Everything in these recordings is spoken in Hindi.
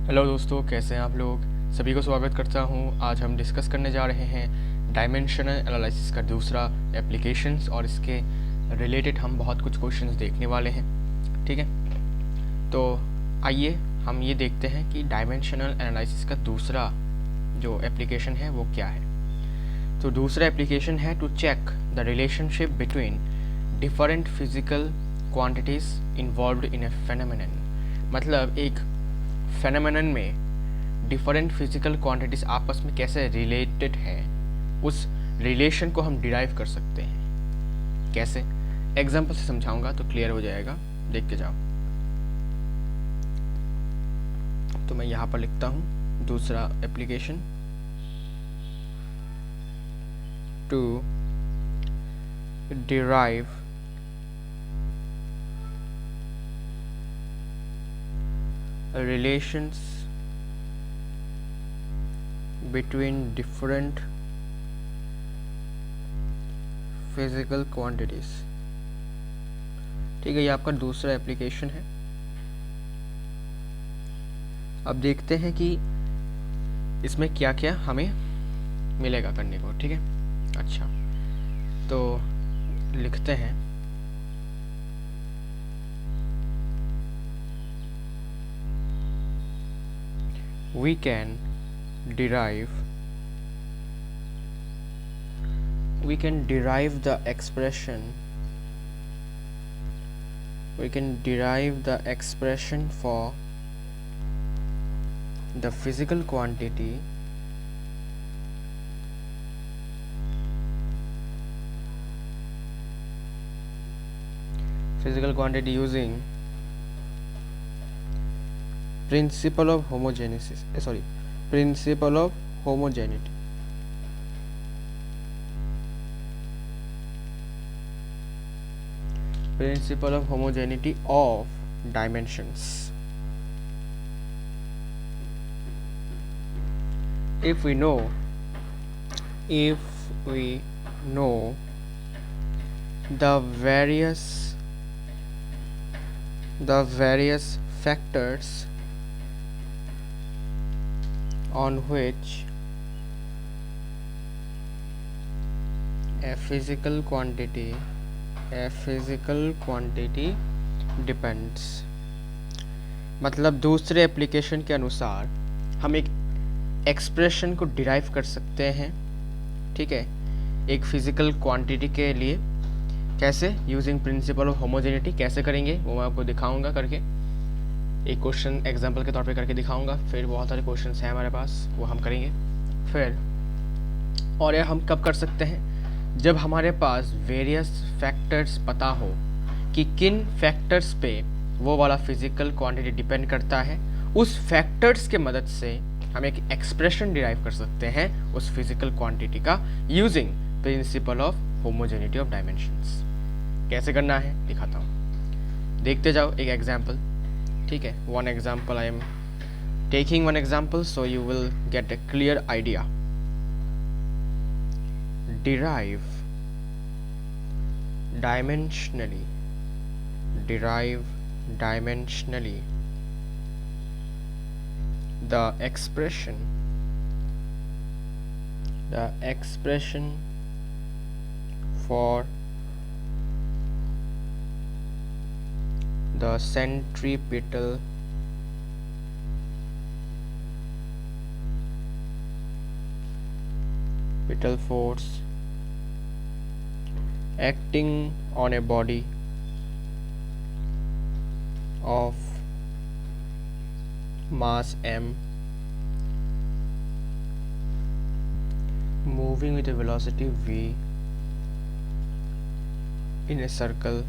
हेलो दोस्तों, कैसे हैं आप लोग। सभी को स्वागत करता हूं। आज हम डिस्कस करने जा रहे हैं डायमेंशनल एनालिसिस का दूसरा एप्लीकेशंस और इसके रिलेटेड हम बहुत कुछ क्वेश्चंस देखने वाले हैं। ठीक है, तो आइए हम ये देखते हैं कि डायमेंशनल एनालिसिस का दूसरा जो एप्लीकेशन है वो क्या है। तो दूसरा एप्लीकेशन है to check the relationship between different physical quantities involved in a phenomenon. मतलब एक फेनोमेनन में डिफरेंट फिजिकल क्वांटिटीज आपस में कैसे रिलेटेड है, उस रिलेशन को हम डिराइव कर सकते हैं। कैसे, एग्जांपल से समझाऊंगा तो क्लियर हो जाएगा। देख के जाओ। तो मैं यहाँ पर लिखता हूँ दूसरा application to derive relations between different physical quantities। ठीक है, ये आपका दूसरा एप्लीकेशन है। अब देखते हैं कि इसमें क्या क्या हमें मिलेगा करने को। ठीक है, अच्छा तो लिखते हैं we can derive the expression for the physical quantity using principle of homogeneity। Principle of homogeneity of dimensions। If we know the various factors on which a physical quantity depends। मतलब दूसरे एप्लीकेशन के अनुसार हम एक एक्सप्रेशन को डिराइव कर सकते हैं। ठीक है, एक फिजिकल क्वांटिटी के लिए कैसे, यूजिंग प्रिंसिपल ऑफ होमोजेनिटी। कैसे करेंगे वो मैं आपको दिखाऊंगा करके, एक क्वेश्चन एग्जांपल के तौर पे करके दिखाऊंगा। फिर बहुत सारे क्वेश्चंस हैं हमारे पास, वो हम करेंगे फिर। और यह हम कब कर सकते हैं, जब हमारे पास वेरियस फैक्टर्स पता हो कि किन फैक्टर्स पे वो वाला फिजिकल क्वांटिटी डिपेंड करता है। उस फैक्टर्स के मदद से हम एक एक्सप्रेशन डिराइव कर सकते हैं उस फिजिकल क्वांटिटी का, using principal of homogeneity of dimensions. कैसे करना है दिखाता हूँ, देखते जाओ एक एग्जाम्पल। ठीक है, one example I am taking one example so you will get a clear idea। derive dimensionally the expression for the centripetal force acting on a body of mass m moving with a velocity v in a circle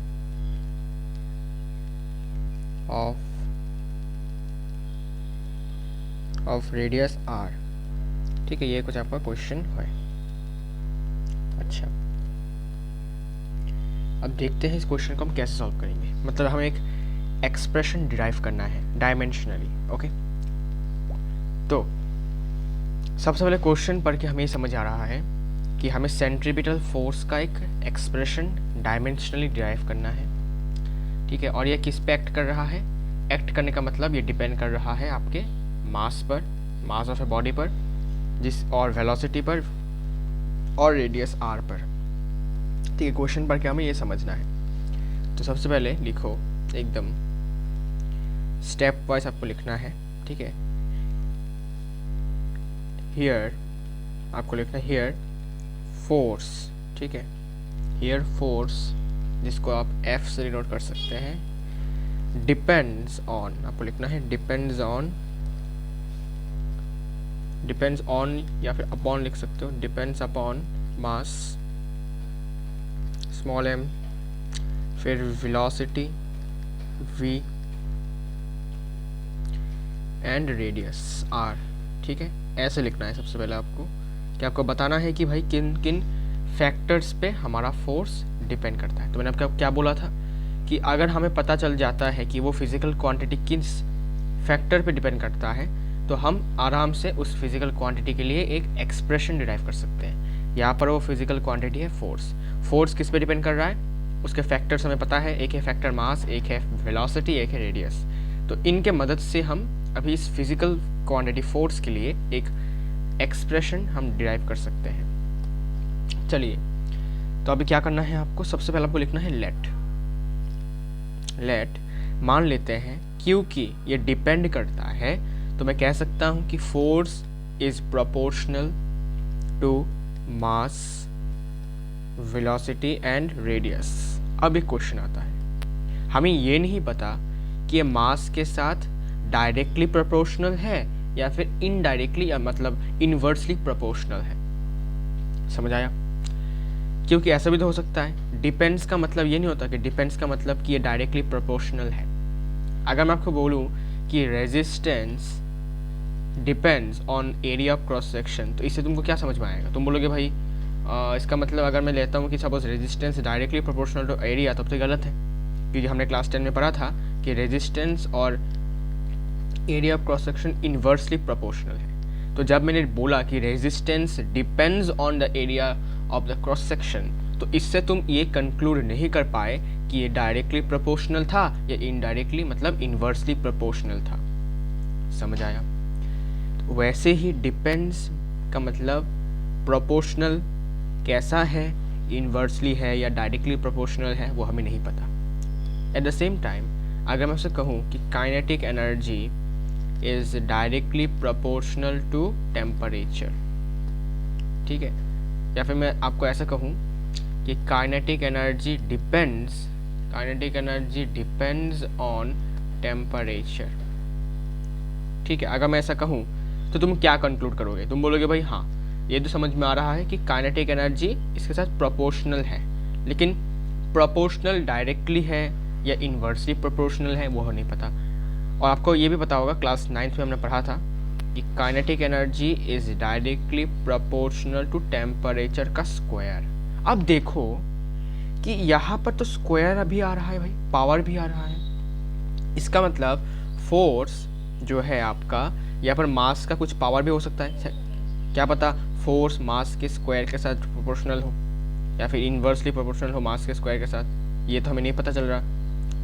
of radius r। ठीक है, ये कुछ आपका क्वेश्चन है। अच्छा, अब देखते हैं इस क्वेश्चन को हम कैसे सॉल्व करेंगे। मतलब हमें एक एक्सप्रेशन डिराइव करना है डायमेंशनली। ओके, तो सबसे पहले क्वेश्चन पढ़ के हमें समझ आ रहा है कि हमें सेंट्रीपिटल फोर्स का एक एक्सप्रेशन डायमेंशनली डिराइव करना है। ठीक है, और ये किस पे एक्ट कर रहा है, एक्ट करने का मतलब ये डिपेंड कर रहा है आपके मास पर, मास ऑफ ए बॉडी पर, और वेलोसिटी पर, और रेडियस r पर। ठीक है, क्वेश्चन पर क्या हमें ये समझना है। तो सबसे पहले लिखो एकदम स्टेप वाइज आपको लिखना है। ठीक है, हियर आपको लिखना है हियर फोर्स। ठीक है, हियर फोर्स, जिसको आप F से डिनोट कर सकते हैं, डिपेंड्स ऑन, आपको लिखना है डिपेंड्स ऑन या फिर अपॉन लिख सकते हो, depends upon mass small m, फिर velocity v and radius r। ठीक है, ऐसे लिखना है सबसे पहले आपको, कि आपको बताना है कि भाई किन किन फैक्टर्स पे हमारा फोर्स डिपेंड करता है। तो मैंने आपको क्या बोला था कि अगर हमें पता चल जाता है कि वो फिजिकल क्वांटिटी किस फैक्टर पे डिपेंड करता है, तो हम आराम से उस फिजिकल क्वांटिटी के लिए एक एक्सप्रेशन डिराइव कर सकते हैं। यहाँ पर वो फिजिकल क्वांटिटी है फोर्स। फोर्स किस पे डिपेंड कर रहा है, उसके फैक्टर्स हमें पता है, एक है फैक्टर मास, एक है वेलोसिटी, एक है रेडियस। तो इनके मदद से हम अभी इस फिजिकल क्वांटिटी फोर्स के लिए एक एक्सप्रेशन हम डिराइव कर सकते हैं। चलिए, तो अभी क्या करना है आपको, सबसे पहले आपको लिखना है लेट मान लेते हैं क्योंकि ये डिपेंड करता है, तो मैं कह सकता हूं कि force is proportional to mass, velocity and radius. अब एक क्वेश्चन आता है, हमें ये नहीं पता कि ये मास के साथ डायरेक्टली प्रोपोर्शनल है या फिर इनडायरेक्टली, या मतलब इनवर्सली प्रोपोर्शनल है। समझ आया? क्योंकि ऐसा भी तो हो सकता है, डिपेंड्स का मतलब ये नहीं होता कि डिपेंड्स का मतलब कि ये डायरेक्टली प्रोपोर्शनल है। अगर मैं आपको बोलूँ कि resistance depends on area of cross section, तो इससे तुमको क्या समझ में आएगा? तुम बोलोगे भाई इसका मतलब अगर मैं लेता हूँ कि suppose resistance directly proportional to area, तब तो गलत है, क्योंकि हमने क्लास 10 में पढ़ा था कि रेजिस्टेंस और area of cross section inversely proportional है। तो जब मैंने बोला कि resistance depends on the area of the cross section, तो इससे तुम ये कंक्लूड नहीं कर पाए कि ये डायरेक्टली प्रोपोर्शनल था या इनडायरेक्टली मतलब इन्वर्सली प्रोपोर्शनल था। समझ आया? तो वैसे ही डिपेंड्स का मतलब प्रोपोर्शनल कैसा है, इन्वर्सली है या डायरेक्टली प्रोपोर्शनल है, वो हमें नहीं पता। एट द सेम टाइम अगर मैं उससे कहूँ कि kinetic energy is directly proportional to temperature, ठीक है, या फिर मैं आपको ऐसा कहूँ कि kinetic energy depends on temperature. ठीक है, अगर मैं ऐसा कहूँ तो तुम क्या कंक्लूड करोगे? तुम बोलोगे भाई हाँ, ये तो समझ में आ रहा है कि काइनेटिक एनर्जी इसके साथ प्रोपोर्शनल है, लेकिन प्रोपोर्शनल डायरेक्टली है या इन्वर्सली प्रोपोर्शनल है वो नहीं पता। और आपको ये भी पता होगा, क्लास 9th में हमने पढ़ा था कि kinetic energy is directly proportional to temperature का स्क्वायर। अब देखो कि यहाँ पर तो स्क्वायर अभी आ रहा है भाई, पावर भी आ रहा है। इसका मतलब फोर्स जो है आपका, यहाँ पर मास का कुछ पावर भी हो सकता है, क्या पता फोर्स मास के स्क्वायर के साथ प्रोपोर्शनल हो या फिर इन्वर्सली प्रोपोर्शनल हो मास के स्क्वायर के साथ, ये तो हमें नहीं पता चल रहा।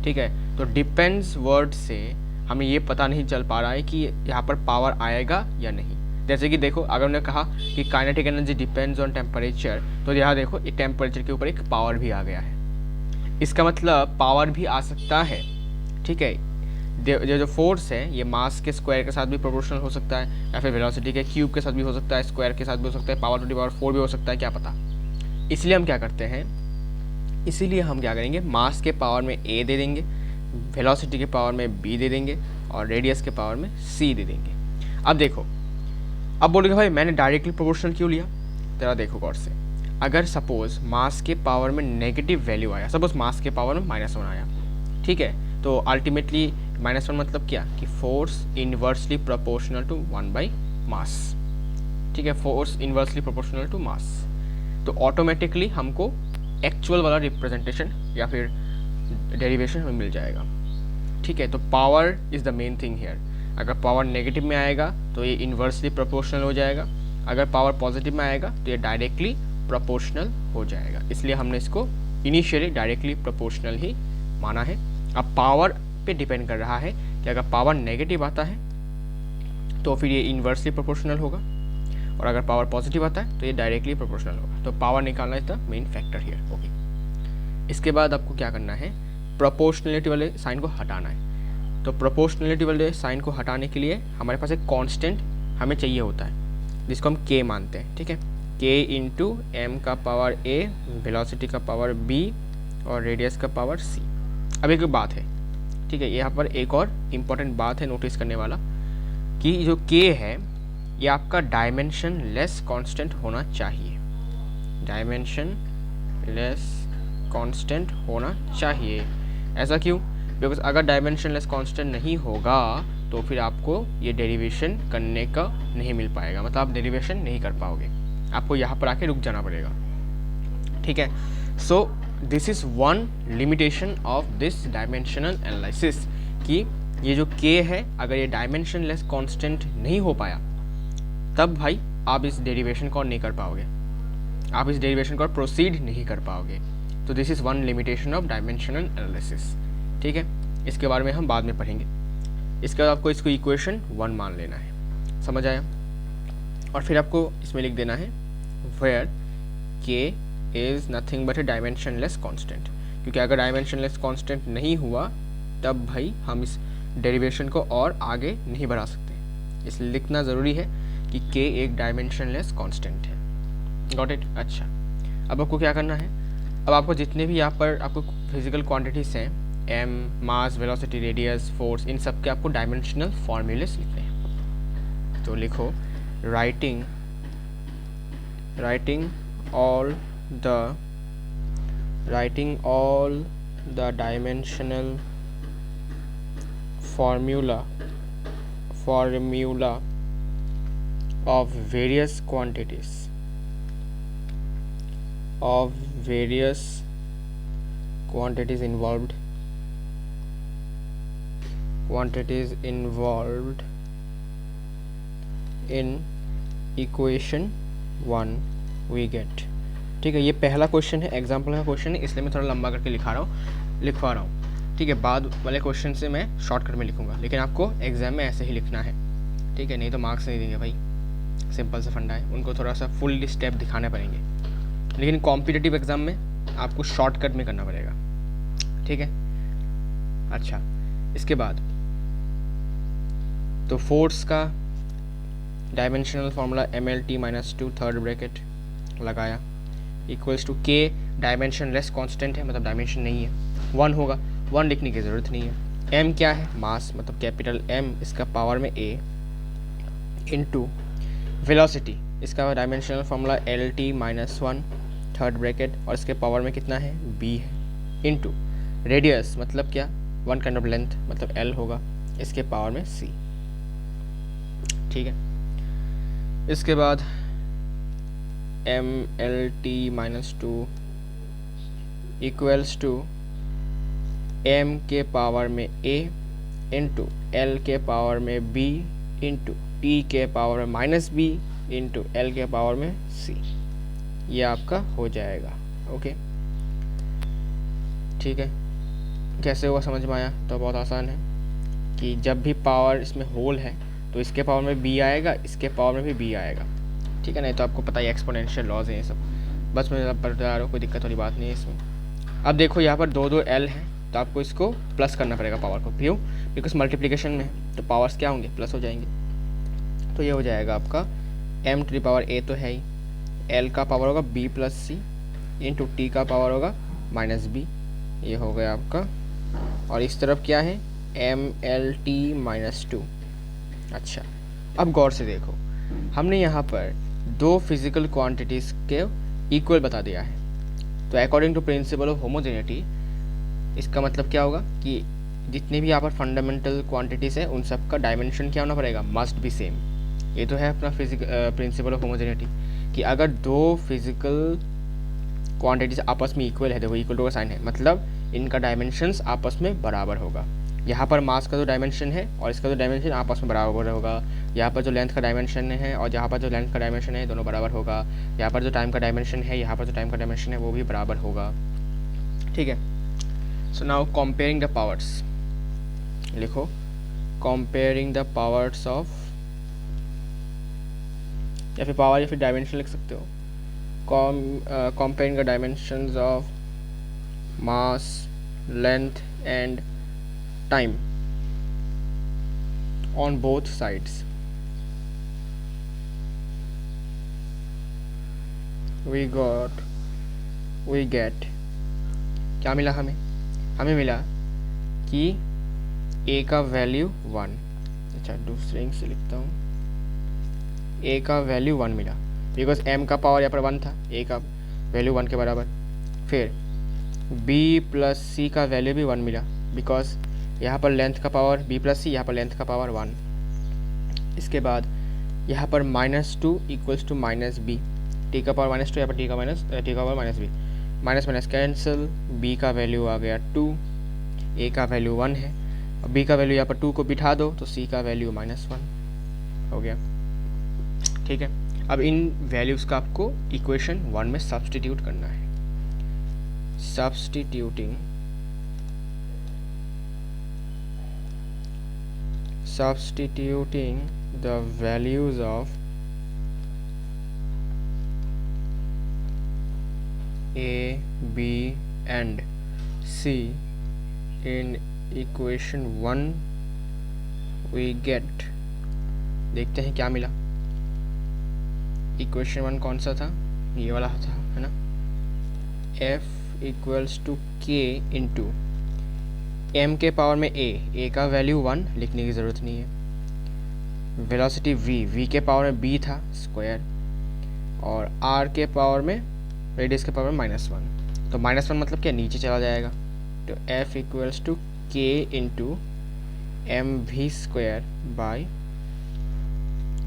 ठीक है, तो डिपेंड्स वर्ड से हमें ये पता नहीं चल पा रहा है कि यहाँ पर पावर आएगा या नहीं। जैसे कि देखो, अगर उन्होंने कहा कि kinetic energy depends on temperature, तो यहाँ देखो ये टेम्परेचर के ऊपर एक पावर भी आ गया है। इसका मतलब पावर भी आ सकता है। ठीक है, जो फोर्स है ये मास के स्क्वायर के साथ भी प्रोपोर्शनल हो सकता है, या फिर वेलोसिटी के क्यूब के साथ भी हो सकता है, स्क्वायर के साथ भी हो सकता है, पावर टू द पावर 4 भी हो सकता है, क्या पता। इसलिए हम क्या करते हैं, इसीलिए हम क्या करेंगे, मास के पावर में a दे देंगे, वेलोसिटी के पावर में b दे देंगे और रेडियस के पावर में c दे देंगे। अब देखो, अब बोलोगे भाई मैंने डायरेक्टली प्रोपोर्शनल क्यों लिया? तेरा देखो गौर से, अगर सपोज मास के पावर में नेगेटिव वैल्यू आया, सपोज मास के पावर में -1 आया, ठीक है, तो अल्टीमेटली -1 मतलब क्या कि force inversely proportional to 1 mass. ठीक है, force inversely proportional to mass, तो ऑटोमेटिकली हमको एक्चुअल वाला रिप्रेजेंटेशन या फिर डेरिवेशन हमें मिल जाएगा। ठीक है, तो power is the main thing here. अगर पावर नेगेटिव में आएगा तो ये इन्वर्सली प्रोपोर्शनल हो जाएगा, अगर पावर पॉजिटिव में आएगा तो ये डायरेक्टली प्रोपोर्शनल हो जाएगा। इसलिए हमने इसको इनिशियली डायरेक्टली प्रोपोर्शनल ही माना है। अब पावर पे डिपेंड कर रहा है कि अगर पावर नेगेटिव आता है तो फिर ये इन्वर्सली प्रोपोर्शनल होगा, और अगर पावर पॉजिटिव आता है तो ये डायरेक्टली प्रोपोर्शनल होगा। तो पावर निकालना is the main factor here. Okay, इसके बाद आपको क्या करना है, प्रोपोर्शनलिटी वाले साइन को हटाना है। तो प्रोपोर्शनलिटी वाले साइन को हटाने के लिए हमारे पास एक कांस्टेंट हमें चाहिए होता है, जिसको हम k मानते हैं। ठीक है, k इंटू एम का पावर a, वेलोसिटी का पावर b और रेडियस का पावर c। अब एक बात है, ठीक है, यहाँ पर एक और इम्पॉर्टेंट बात है नोटिस करने वाला, कि जो k है ये आपका डायमेंशन लेस कांस्टेंट होना चाहिए, डायमेंशन लेस कांस्टेंट होना चाहिए। ऐसा क्यों? बिकॉज अगर डायमेंशन लेस कांस्टेंट नहीं होगा तो फिर आपको ये डेरिवेशन करने का नहीं मिल पाएगा, मतलब आप डेरिवेशन नहीं कर पाओगे, आपको यहाँ पर आके रुक जाना पड़ेगा। ठीक है, so this is one limitation of this dimensional analysis, कि ये जो k है अगर ये डायमेंशन लेस कांस्टेंट नहीं हो पाया तब भाई आप इस डेरिवेशन को नहीं कर पाओगे, आप इस डेरिवेशन को प्रोसीड नहीं कर पाओगे। तो this is one limitation of dimensional analysis. ठीक है, इसके बारे में हम बाद में पढ़ेंगे। इसके बाद आपको इसको इक्वेशन 1 मान लेना है, समझ आया? और फिर आपको इसमें लिख देना है where k is nothing but a dimensionless constant, क्योंकि अगर डायमेंशनलेस कांस्टेंट नहीं हुआ तब भाई हम इस डेरिवेशन को और आगे नहीं बढ़ा सकते, इसलिए लिखना ज़रूरी है कि k एक डायमेंशनलेस कांस्टेंट है। Got it? अच्छा, अब आपको क्या करना है, अब आपको जितने भी यहाँ पर आपको फिजिकल क्वांटिटीज़ हैं, m, मास, वेलोसिटी, रेडियस, फोर्स, इन सब के आपको डायमेंशनल फॉर्मूलेस लिखने हैं। तो लिखो writing all the dimensional formula of various quantities involved in equation 1 we get। ठीक है, ये पहला क्वेश्चन है, एग्जाम्पल का क्वेश्चन है, इसलिए मैं थोड़ा लंबा करके लिखवा रहा हूँ। ठीक है, बाद वाले क्वेश्चन से मैं शॉर्टकट में लिखूंगा, लेकिन आपको एग्जाम में ऐसे ही लिखना है। ठीक है, नहीं तो मार्क्स नहीं देंगे भाई, सिंपल सा फंडा है, उनको थोड़ा सा फुल स्टेप दिखाने पड़ेंगे, लेकिन कॉम्पिटिटिव एग्जाम में आपको शॉर्टकट में करना पड़ेगा। ठीक है, अच्छा, इसके बाद तो फोर्स का dimensional formula mlt-2 third bracket लगाया equals to k dimensionless constant है, मतलब डायमेंशन नहीं है, 1 होगा, 1 लिखने की ज़रूरत नहीं है। m क्या है? मास, मतलब कैपिटल M, इसका पावर में a, इनटू वेलोसिटी, इसका dimensional formula lt-1 third bracket और इसके पावर में कितना है? b है, इनटू रेडियस मतलब क्या? 1 काइंड ऑफ लेंथ, मतलब l होगा, इसके पावर में c। ठीक है, इसके बाद mlt-2 इक्वल्स टू m के पावर में a इंटू l के पावर में b इंटू t के पावर में माइनस b इंटू l के पावर में c। ये आपका हो जाएगा। ओके, ठीक है, कैसे हुआ समझ में आया? तो बहुत आसान है कि जब भी पावर इसमें होल है तो इसके पावर में b आएगा, इसके पावर में भी b आएगा। ठीक है, नहीं तो आपको पता है एक्सपोनेंशियल लॉज है ये सब, बस मैं बता रहा हूँ, कोई दिक्कत वाली बात नहीं है इसमें। अब देखो यहाँ पर 2 l है, तो आपको इसको प्लस करना पड़ेगा पावर को, क्यों? बिकॉज मल्टीप्लिकेशन में है तो पावर्स क्या होंगे? प्लस हो जाएंगे। तो ये हो जाएगा आपका m to the power a तो है ही, l का पावर होगा b plus c into t का पावर होगा माइनस b, ये हो गया आपका। और इस तरफ क्या है? mlt-2। अच्छा, अब गौर से देखो, हमने यहाँ पर 2 फिजिकल क्वांटिटीज़ के इक्वल बता दिया है, तो according to principle of homogeneity इसका मतलब क्या होगा कि जितने भी यहाँ पर फंडामेंटल क्वांटिटीज़ हैं उन सब का डायमेंशन क्या होना पड़ेगा? Must be same. ये तो है अपना प्रिंसिपल ऑफ होमोजेनिटी, कि अगर 2 फिजिकल क्वांटिटीज़ आपस में इक्वल है, देखो इक्वल टू का साइन है, मतलब इनका डायमेंशंस आपस में बराबर होगा। यहाँ पर मास का जो डायमेंशन है और इसका जो डायमेंशन आपस में बराबर होगा, यहाँ पर जो लेंथ का डायमेंशन है और यहाँ पर जो लेंथ का डायमेंशन है दोनों बराबर होगा, यहाँ पर जो टाइम का डायमेंशन है, यहाँ पर जो टाइम का डायमेंशन है वो भी बराबर होगा। ठीक है, so now comparing the powers, लिखो कंपेयरिंग द पावर्स ऑफ या फिर पावर या फिर डायमेंशन लिख सकते हो। Comparing the dimensions of mass, length and time on both sides. We get क्या मिला हमें? हमें मिला कि ए का वैल्यू 1, अच्छा दूसरे इंक से लिखता हूँ, ए का वैल्यू 1 मिला बिकॉज एम का पावर यहाँ पर 1 था, ए का वैल्यू 1 के बराबर। फिर बी प्लस सी का वैल्यू भी 1 मिला बिकॉज यहाँ पर लेंथ का पावर बी प्लस सी, यहाँ पर लेंथ का पावर 1। इसके बाद यहाँ पर -2 इक्वल्स टू -b, टी का पावर -2, यहाँ पर टी का power -b, minus minus cancel, B का वैल्यू आ गया 2, ए का वैल्यू 1 है, और बी का वैल्यू यहाँ पर 2 को बिठा दो तो सी का वैल्यू -1 हो गया। ठीक है, अब इन वैल्यूज़ का आपको इक्वेशन 1 में सब्स्टिट्यूट करना है। substituting the values of A, B and C in equation 1 we get, देखते हैं क्या मिला। इक्वेशन 1 कौन सा था? ये वाला था, है ना। F equals to K into M के पावर में A का वैल्यू 1 लिखने की ज़रूरत नहीं है। वेलोसिटी V के पावर में B था स्क्वायर, और R के पावर में, रेडियस के पावर में -1, तो -1 मतलब क्या, नीचे चला जाएगा। तो F equals to K into MV square by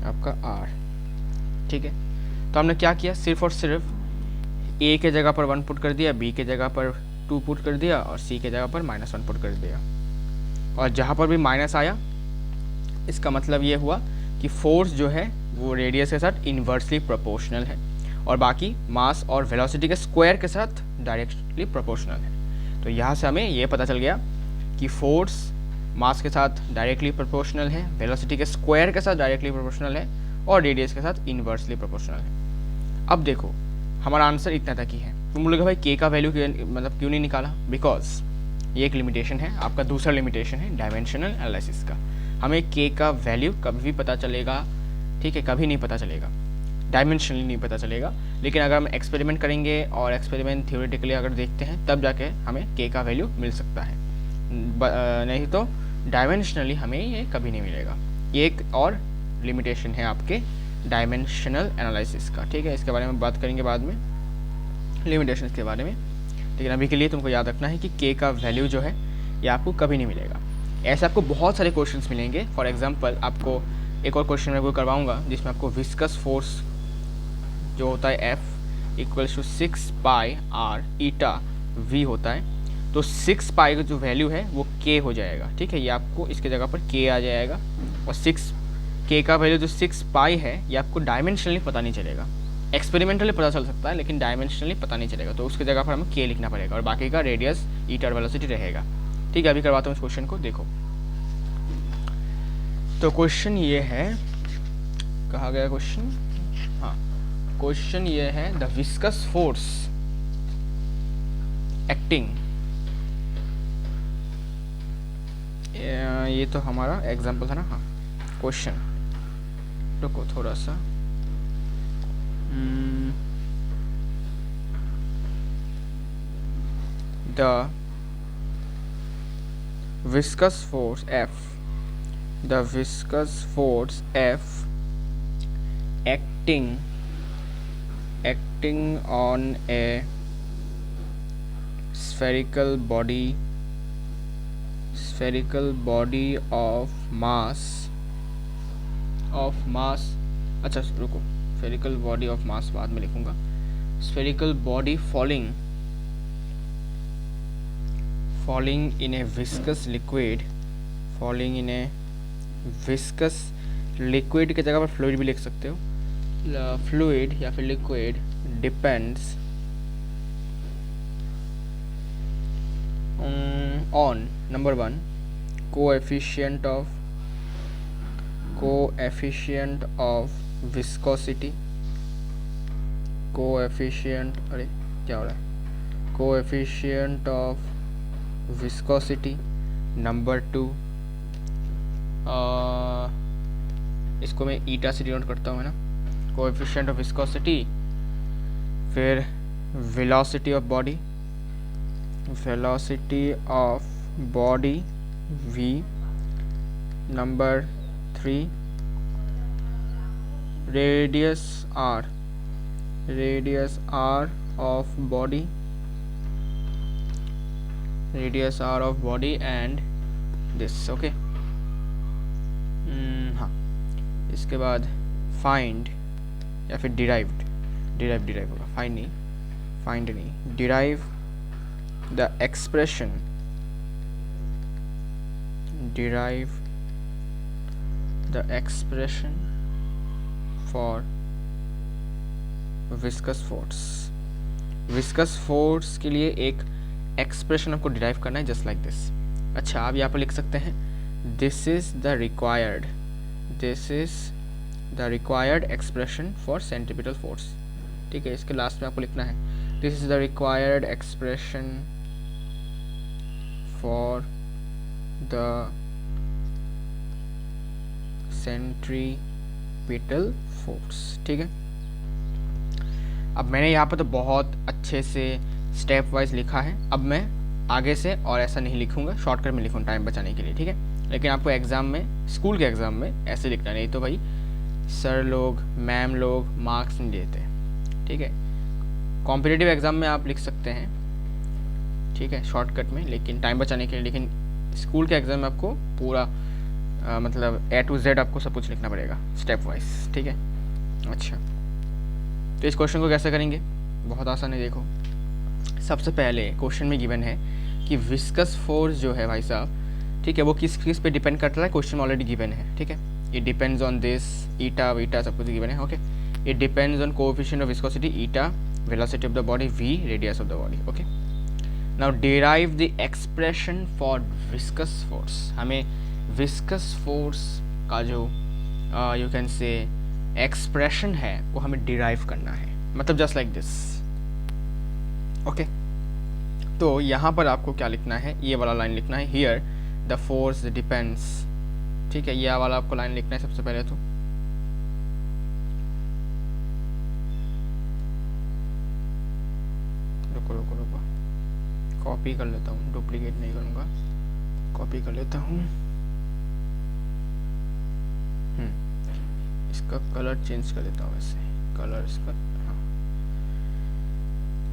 आपका R। ठीक है, तो हमने क्या किया, सिर्फ और सिर्फ A के जगह पर 1 पुट कर दिया, B के जगह पर 2 पुट कर दिया, और C के जगह पर -1 पुट कर दिया। और जहाँ पर भी माइनस आया इसका मतलब ये हुआ कि फोर्स जो है वो रेडियस के साथ इन्वर्सली प्रोपोर्शनल है, और बाकी मास और वेलोसिटी के स्क्वायर के साथ डायरेक्टली प्रोपोर्शनल है। तो यहाँ से हमें ये पता चल गया कि फोर्स मास के साथ डायरेक्टली प्रोपोर्शनल है, वेलोसिटी के स्क्वायर के साथ डायरेक्टली प्रोपोर्शनल है, और रेडियस के साथ इन्वर्सली प्रोपोर्शनल है। अब देखो हमारा आंसर इतना तक ही है। तुम बोलोगे भाई के का वैल्यू मतलब क्यों नहीं निकाला? बिकॉज ये एक लिमिटेशन है, आपका दूसरा लिमिटेशन है डायमेंशनल एनालिसिस का। हमें के का वैल्यू कभी भी पता चलेगा, ठीक है, कभी नहीं पता चलेगा, डायमेंशनली नहीं पता चलेगा। लेकिन अगर हम एक्सपेरिमेंट करेंगे और एक्सपेरिमेंट थ्योरेटिकली अगर देखते हैं तब जाके हमें के का वैल्यू मिल सकता है, नहीं तो डायमेंशनली हमें ये कभी नहीं मिलेगा। ये एक और लिमिटेशन है आपके डायमेंशनल एनालिसिस का। ठीक है, इसके बारे में बात करेंगे बाद में, लिमिटेशन के बारे में। लेकिन अभी के लिए तुमको याद रखना है कि के का वैल्यू जो है ये आपको कभी नहीं मिलेगा। ऐसे आपको बहुत सारे क्वेश्चंस मिलेंगे। फॉर एग्जांपल आपको एक और क्वेश्चन मैं वो करवाऊंगा जिसमें आपको विस्कस फोर्स जो होता है F equals to 6 pi R eta V होता है, तो 6 पाई का जो वैल्यू है वो K हो जाएगा। ठीक है, ये आपको इसके जगह पर K आ जाएगा, और 6 K का वैल्यू जो 6 पाई है ये आपको डायमेंशनली पता नहीं चलेगा, एक्सपेरिमेंटली पता चल सकता है लेकिन डायमेंशनली पता नहीं चलेगा, तो उसकी जगह पर हमें K लिखना पड़ेगा, और बाकी का रेडियस ईटा और वेलोसिटी रहेगा। ठीक है, अभी करवाता हूँ इस क्वेश्चन को, देखो। तो क्वेश्चन ये है, कहा गया क्वेश्चन, हाँ क्वेश्चन ये है द विस्कस फोर्स एक्टिंग, ये तो हमारा एग्जांपल था ना। हाँ क्वेश्चन, रुको थोड़ा सा, the viscous force F, the viscous force F acting on a spherical body of mass, अच्छा रुको, spherical body of mass बाद में लिखूंगा, spherical body falling in a viscous liquid, viscous liquid की जगह पर फ्लूइड भी लिख सकते हो, फ्लूइड या फिर liquid depends on number 1 coefficient of viscosity, coefficient, अरे क्या हो रहा है, कोएफिशिएंट ऑफ विस्कोसिटी। नंबर 2, इसको मैं ईटा से डिनोट करता हूँ, है ना, कोएफिशिएंट ऑफ विस्कोसिटी। फिर velocity of body, velocity of body v। Number 3, radius r, radius r of body, radius r of body and this. Okay, हाँ, इसके बाद फाइंड या फिर डिराइव्ड, डिराइव होगा, फाइंड नहीं, derive the expression, derive the expression for viscous force. Viscous force के लिए एक एक्सप्रेशन आपको डिराइव करना है, जस्ट लाइक दिस। अच्छा, आप यहाँ पर लिख सकते हैं this is the required, this is the required expression for centripetal force. ठीक है, इसके लास्ट में आपको लिखना है this is the required expression for the centripetal force. ठीक है, अब मैंने यहाँ पर तो बहुत अच्छे से स्टेप वाइज लिखा है, अब मैं आगे से और ऐसा नहीं लिखूंगा, शॉर्टकट में लिखूंगा टाइम बचाने के लिए। ठीक है, लेकिन आपको एग्ज़ाम में, स्कूल के एग्ज़ाम में ऐसे लिखना, नहीं तो भाई सर लोग, मैम लोग मार्क्स नहीं देते। ठीक है, कॉम्पिटिटिव एग्ज़ाम में आप लिख सकते हैं, ठीक है, शॉर्टकट में, लेकिन टाइम बचाने के लिए। लेकिन स्कूल के एग्ज़ाम में आपको पूरा मतलब A to Z आपको सब कुछ लिखना पड़ेगा स्टेप वाइज। ठीक है, अच्छा, तो इस क्वेश्चन को कैसे करेंगे, बहुत आसान है। देखो, सबसे पहले क्वेश्चन में गिवन है कि विस्कस फोर्स जो है भाई साहब, ठीक है, वो किस पे डिपेंड करता है, क्वेश्चन में ऑलरेडी गिवन है। ठीक है, it depends on this, eta Vita सब कुछ गिवन है। Okay, it depends on coefficient of viscosity eta, velocity of the body v, radius of the body. Okay, now derive the expression for viscous force. हमें विस्कस फोर्स का जो यू कैन से एक्सप्रेशन है वो हमें डिराइव करना है, मतलब जस्ट लाइक दिस। ओके, तो यहाँ पर आपको क्या लिखना है, ये वाला लाइन लिखना है, हियर द फोर्स डिपेंड्स। ठीक है, ये वाला आपको लाइन लिखना है सबसे पहले। तो रुको, कॉपी कर लेता हूँ, डुप्लीकेट नहीं करूँगा, कॉपी कर लेता हूँ। इसका कलर चेंज कर देता हूँ, वैसे कलर इसका, हाँ।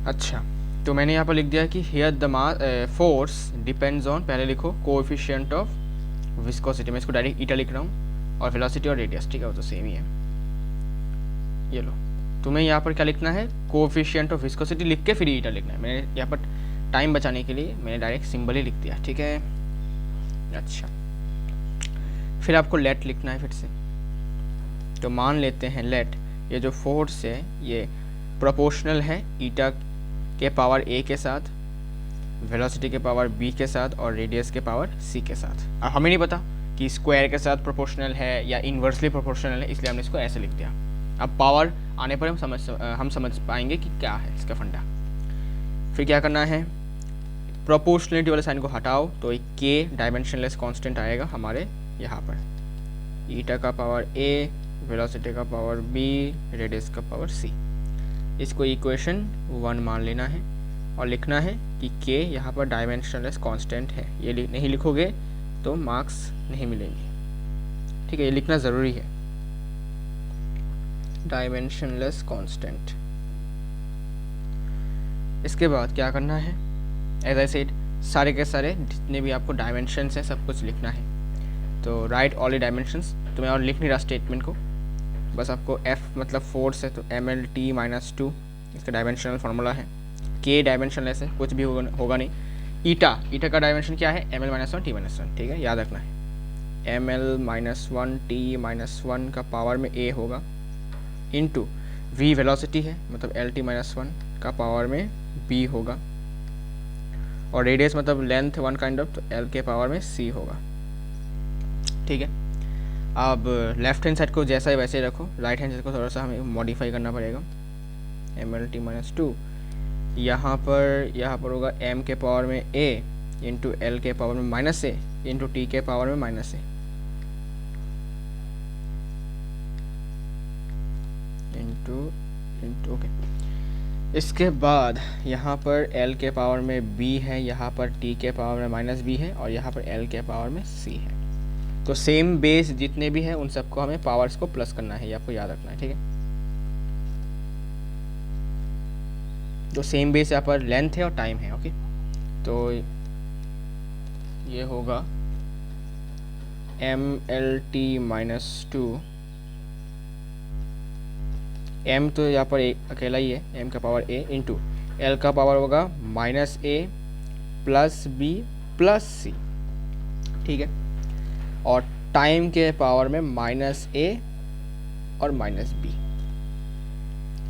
अच्छा, तो मैंने यहाँ पर लिख दिया कि here the force depends on, पहले लिखो कोएफिशिएंट ऑफ विस्कोसिटी, मैं इसको डायरेक्ट ईटा लिख रहा हूँ, और वेलोसिटी और रेडियस। ठीक है, वो तो सेम ही है। ये लो, तुम्हें यहाँ पर क्या लिखना है, कोएफिशिएंट ऑफ विस्कोसिटी लिख के फिर ईटा लिखना है। मैंने यहाँ पर टाइम बचाने के लिए मैंने डायरेक्ट सिंबल ही लिख दिया। ठीक है, अच्छा, फिर आपको लेट लिखना है फिर से। तो मान लेते हैं लेट, ये जो फोर्स है ये प्रोपोर्शनल है ईटा के पावर a के साथ, वेलोसिटी के पावर b के साथ, और रेडियस के पावर c के साथ। अब हमें नहीं पता कि स्क्वायर के साथ प्रोपोर्शनल है या इन्वर्सली प्रोपोर्शनल है, इसलिए हमने इसको ऐसे लिख दिया। अब पावर आने पर हम समझ पाएंगे कि क्या है इसका फंडा। फिर क्या करना है, प्रोपोर्शनलिटी वाले साइन को हटाओ तो एक k डायमेंशनलेस कांस्टेंट आएगा हमारे यहाँ पर, ईटा का पावर a, वेलोसिटी का पावर b, रेडियस का पावर c। इसको इक्वेशन 1 मान लेना है और लिखना है कि k यहाँ पर डायमेंशनलेस कांस्टेंट है। ये नहीं लिखोगे तो मार्क्स नहीं मिलेंगे। ठीक है, ये लिखना ज़रूरी है, डायमेंशनलेस कांस्टेंट। इसके बाद क्या करना है, एज आई सेड, सारे के सारे जितने भी आपको डायमेंशंस हैं सब कुछ लिखना है। तो राइट ऑल द डायमेंशंस, तो मैं और लिख नहीं रहा स्टेटमेंट को, बस आपको f मतलब फोर्स है तो mlt-2 इसका डायमेंशनल फार्मूला है। k डायमेंशनलेस है, कुछ भी होगा नहीं। ईटा का डायमेंशन क्या है, ml-1 t-1। ठीक है, याद रखना है, ml-1 t-1 का पावर में a होगा, इनटू v वेलोसिटी है मतलब lt-1 का पावर में b होगा, और रेडियस मतलब लेंथ 1 काइंड ऑफ, तो l के पावर में c होगा। ठीक है, अब लेफ्ट हैंड साइड को जैसा है वैसे ही रखो, राइट हैंड साइड को थोड़ा सा हमें मॉडिफाई करना पड़ेगा। MLT-2 यहाँ पर होगा m के पावर में a इंटू l के पावर में माइनस a इंटू t के पावर में माइनस a इंटू ओके। इसके बाद यहाँ पर l के पावर में b है, यहाँ पर t के पावर में माइनस b है और यहाँ पर l के पावर में c है। तो सेम बेस जितने भी हैं उन सबको हमें पावर्स को प्लस करना है, ये आपको याद रखना है, ठीक है। जो सेम बेस यहाँ पर लेंथ है और टाइम है, ओके। तो ये होगा MLT-2, m तो यहाँ पर अकेला ही है, m का पावर a इंटू l का पावर होगा minus a plus b plus c, ठीक है। और टाइम के पावर में माइनस a और माइनस b।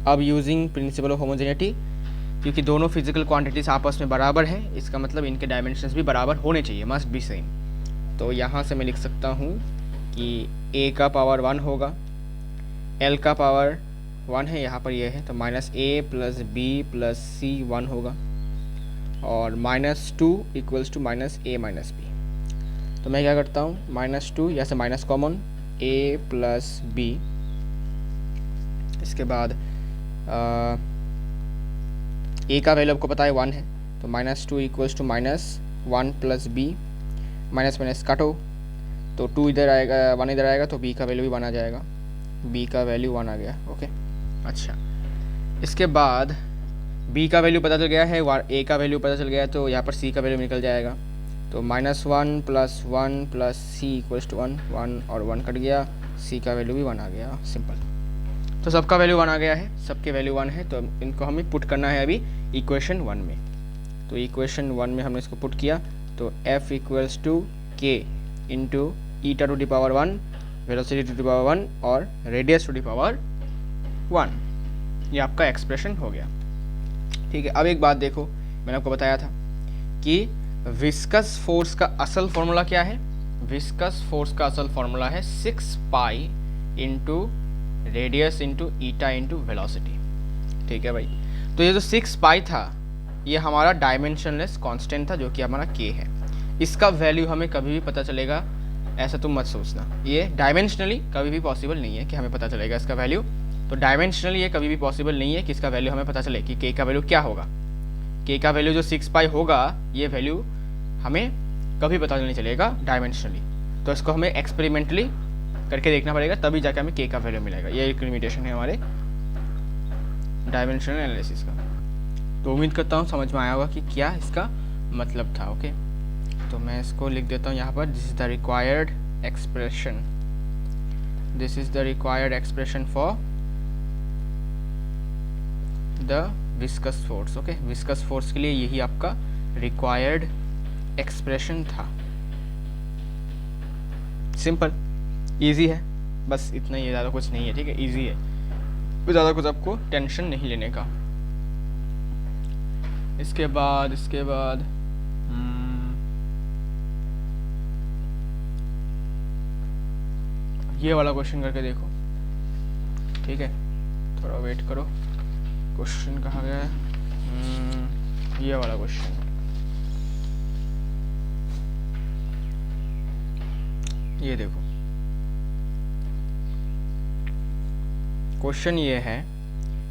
अब यूजिंग प्रिंसिपल ऑफ होमोजेनिटी, क्योंकि दोनों फिजिकल क्वांटिटीज आपस में बराबर हैं, इसका मतलब इनके डायमेंशंस भी बराबर होने चाहिए, मस्ट बी सेम। तो यहाँ से मैं लिख सकता हूँ कि a का पावर 1 होगा, l का पावर 1 है, यहाँ पर ये है, तो minus a plus b plus c 1 होगा, और -2 equals to minus a minus b। तो मैं क्या करता हूँ, -2 यहाँ से minus common, a plus b, इसके बाद a का वैल्यू आपको पता है 1 है, तो -2 equals to -1 plus b, minus minus काटो, तो 2 इधर आएगा, 1 इधर आएगा, तो b का वैल्यू भी 1 आ जाएगा, b का वैल्यू 1 आ गया, ओके। अच्छा, इसके बाद b का वैल्यू पता चल गया है, a का वैल्यू पता चल गया है, तो यहाँ पर c का वैल्यू निकल जाएगा, तो -1 plus 1 plus c equals to 1, 1 और 1 कट गया, c का वैल्यू भी 1 आ गया, सिंपल। तो सबका वैल्यू 1 आ गया है, सबके वैल्यू 1 है, तो इनको हमें पुट करना है अभी इक्वेशन 1 में। तो इक्वेशन 1 में हमने इसको पुट किया, तो f equals to k into eta to the power 1, velocity to the power 1 और रेडियस टू द पावर 1। ये आपका एक्सप्रेशन हो गया, ठीक है। अब एक बात देखो, मैंने आपको बताया था कि विस्कस फोर्स का असल फॉर्मूला क्या है। विस्कस फोर्स का असल फॉर्मूला है 6 pi into radius into eta into velocity, ठीक है भाई। तो ये जो 6 पाई था ये हमारा डायमेंशनलेस कांस्टेंट था, जो कि हमारा k है। इसका वैल्यू हमें कभी भी पता चलेगा, ऐसा तुम मत सोचना, ये डायमेंशनली कभी भी पॉसिबल नहीं है कि हमें पता चलेगा इसका वैल्यू। तो डायमेंशनली ये कभी भी पॉसिबल नहीं है कि इसका वैल्यू हमें पता चले कि k का वैल्यू क्या होगा। k का वैल्यू जो 6 पाई होगा, ये वैल्यू हमें कभी पता नहीं चलेगा डायमेंशनली। तो इसको हमें एक्सपेरिमेंटली करके देखना पड़ेगा, तभी जाकर हमें k का वैल्यू मिलेगा। ये एक लिमिटेशन है हमारे डायमेंशनल एनालिसिस का। तो उम्मीद करता हूँ समझ में आया होगा कि क्या इसका मतलब था, ओके। तो मैं इसको लिख देता हूँ यहाँ पर, this is the required expression, this is the required expression for the viscous force, okay. Viscous force के लिए यही आपका रिक्वायर्ड एक्सप्रेशन था। सिंपल, इजी है, बस इतना ही, ज़्यादा कुछ नहीं है, ठीक है, इजी है, ज़्यादा कुछ आपको टेंशन नहीं लेने का। इसके बाद ये वाला क्वेश्चन करके देखो, ठीक है। थोड़ा वेट करो, क्वेश्चन कहाँ गया है, ये वाला क्वेश्चन। ये देखो, क्वेश्चन ये है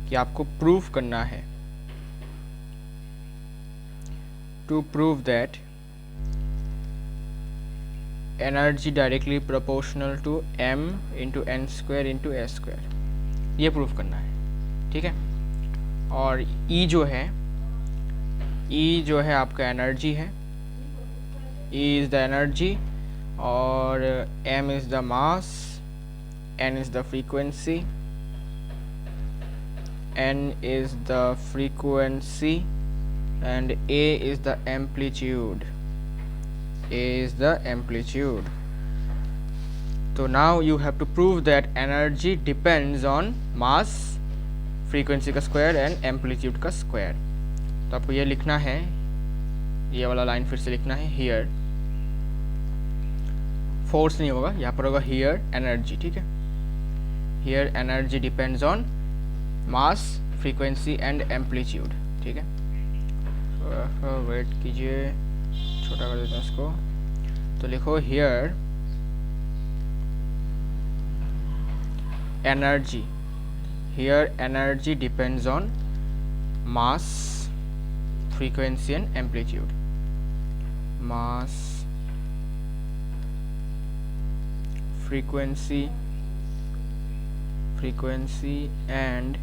कि आपको प्रूफ करना है, to prove that energy directly proportional to m into N square into A square, ये प्रूफ करना है, ठीक है। और E जो है आपका एनर्जी है, E इज़ द एनर्जी, और m is the mass, n is the frequency, n is the frequency and a is the amplitude, a is the amplitude. So now you have to prove that energy depends on mass, frequency का स्क्वायर एंड एम्पलीट्यूड का स्क्वायर। तो आपको ये लिखना है, ये वाला लाइन फिर से लिखना है, here फोर्स नहीं होगा, यहाँ पर होगा हियर एनर्जी, ठीक है। Here energy depends on mass, frequency and amplitude, ठीक है। वेट कीजिए, छोटा कर देते हैं इसको। तो लिखो here energy, here energy depends on mass, frequency and amplitude. Mass, frequency and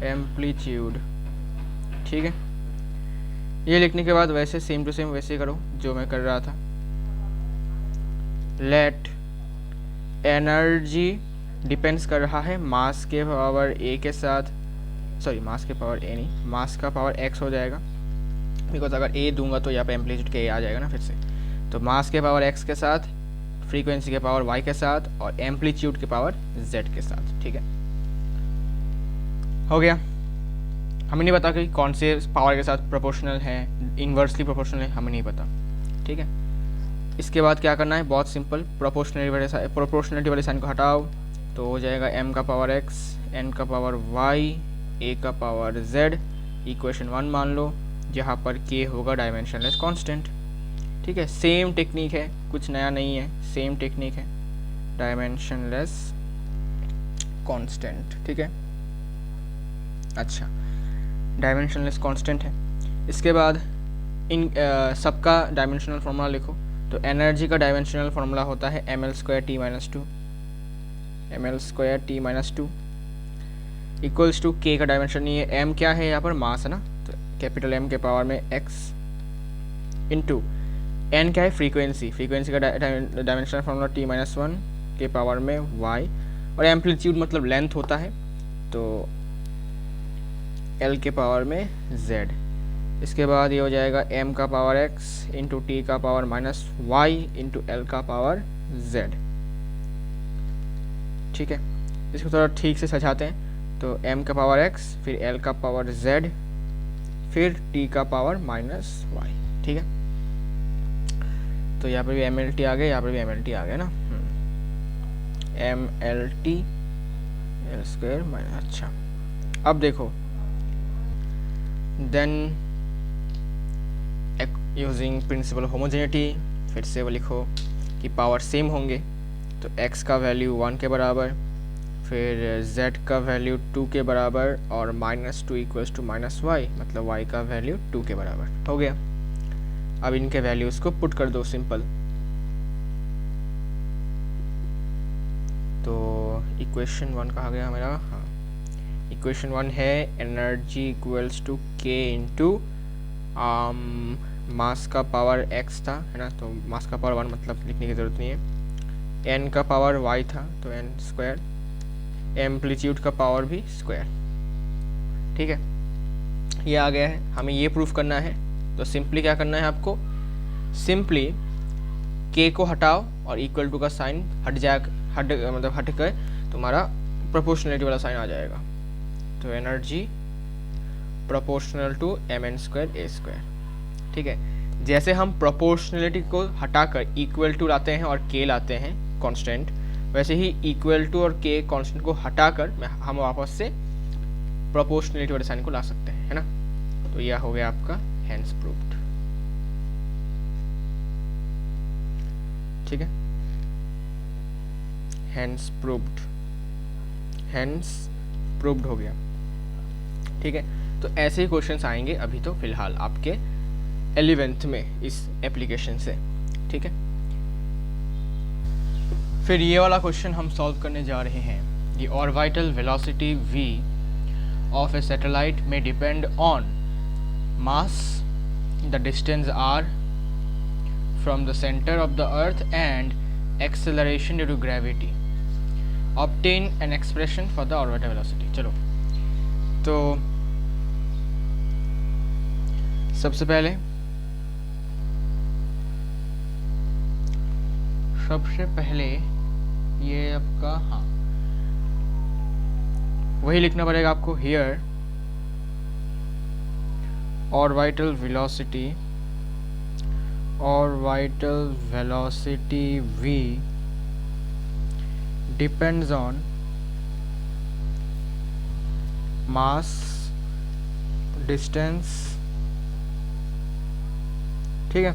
amplitude, ठीक है। ये लिखने के बाद वैसे सेम टू सेम वैसे करो जो मैं कर रहा था। लेट एनर्जी डिपेंड्स कर रहा है मास के पावर ए के साथ, सॉरी मास के पावर ए नहीं, मास का पावर एक्स हो जाएगा, बिकॉज अगर ए दूंगा तो यहाँ पे एम्पलीट्यूड के ए आ जाएगा ना फिर से। तो मास के पावर एक्स के साथ, फ्रीक्वेंसी के पावर वाई के साथ और एम्पलीट्यूड के पावर जेड के साथ, ठीक है। हो गया। हमें नहीं पता कि कौन से पावर के साथ प्रोपोर्शनल है, इन्वर्सली प्रोपोर्शनल है, हमें नहीं पता, ठीक है। इसके बाद क्या करना है, बहुत सिंपल, प्रोपोर्शनलिटी वाले साइन को हटाओ तो हो जाएगा m का पावर x, n का पावर y, a का पावर z, इक्वेशन 1 मान लो, जहाँ पर k होगा डायमेंशनलेस कांस्टेंट, ठीक है। सेम टेक्निक है, कुछ नया नहीं है, सेम टेक्निक है, डायमेंशनलेस कांस्टेंट, ठीक है। अच्छा, डायमेंशनलेस कांस्टेंट है। इसके बाद इन सबका डायमेंशनल फार्मूला लिखो। तो एनर्जी का डायमेंशनल फार्मूला होता है ml² t - 2, ml² t - 2 equals to k का डायमेंशन नहीं है, m क्या है यहाँ पर, मास है ना, तो कैपिटल M के पावर में x इंटू n क्या है, फ्रीक्वेंसी, फ्रीक्वेंसी का डायमेंशनल फार्मूला t - 1 के पावर में y, और एम्पलीट्यूड मतलब लेंथ होता है, तो l के पावर में z। इसके बाद ये हो जाएगा m का पावर x इंटू t का पावर -y इंटू l का पावर z, ठीक है। इसको थोड़ा ठीक से सजाते हैं। तो m का पावर x, फिर l का पावर z, फिर t का पावर -y, ठीक है। तो यहाँ पर भी mlt आ गया, यहाँ पर भी mlt आ गया ना, mlt l²। अच्छा, अब देखो, देन यूजिंग प्रिंसिपल होमोजेनिटी, फिर से वो लिखो कि पावर सेम होंगे, तो x का वैल्यू 1 के बराबर, फिर z का वैल्यू 2 के बराबर, और -2 इक्वल्स टू -y, मतलब y का वैल्यू 2 के बराबर हो गया। अब इनके वैल्यूज़ को पुट कर दो, सिंपल। तो इक्वेशन 1 कहाँ गया मेरा, हाँ, इक्वेशन 1 है energy equals to k into mass का पावर x था, है ना, तो मास का पावर 1 मतलब लिखने की ज़रूरत नहीं है, n का पावर y था तो n², एम्पलीट्यूड का पावर भी स्क्वायर, ठीक है। ये आ गया है, हमें ये प्रूफ करना है। तो सिंपली क्या करना है आपको, सिंपली k को हटाओ और इक्वल टू का साइन हट कर तुम्हारा प्रोपोर्शनलिटी वाला साइन आ जाएगा। तो energy proportional to mn² a², ठीक है। जैसे हम प्रोपोर्शनलिटी को हटाकर इक्वल टू लाते हैं और k लाते हैं कांस्टेंट, वैसे ही इक्वल टू और k कांस्टेंट को हटाकर हम वापस से प्रोपोर्शनलिटी वाले साइन को ला सकते हैं, है ना। तो यह हो गया आपका हेंस प्रूव्ड, ठीक है, हेंस प्रूव्ड हो गया, ठीक है। तो ऐसे ही क्वेश्चंस आएंगे अभी तो फिलहाल आपके 11th में इस एप्लीकेशन से, ठीक है। फिर ये वाला क्वेश्चन हम सॉल्व करने जा रहे हैं। The orbital velocity v of a satellite में depend on mass, the distance r from the centre of the earth and acceleration due to gravity. Obtain an expression for the orbital velocity. चलो, तो सबसे पहले ये आपका, हाँ, वही लिखना पड़ेगा आपको। Here orbital velocity orbital velocity v depends on mass, distance, ठीक है,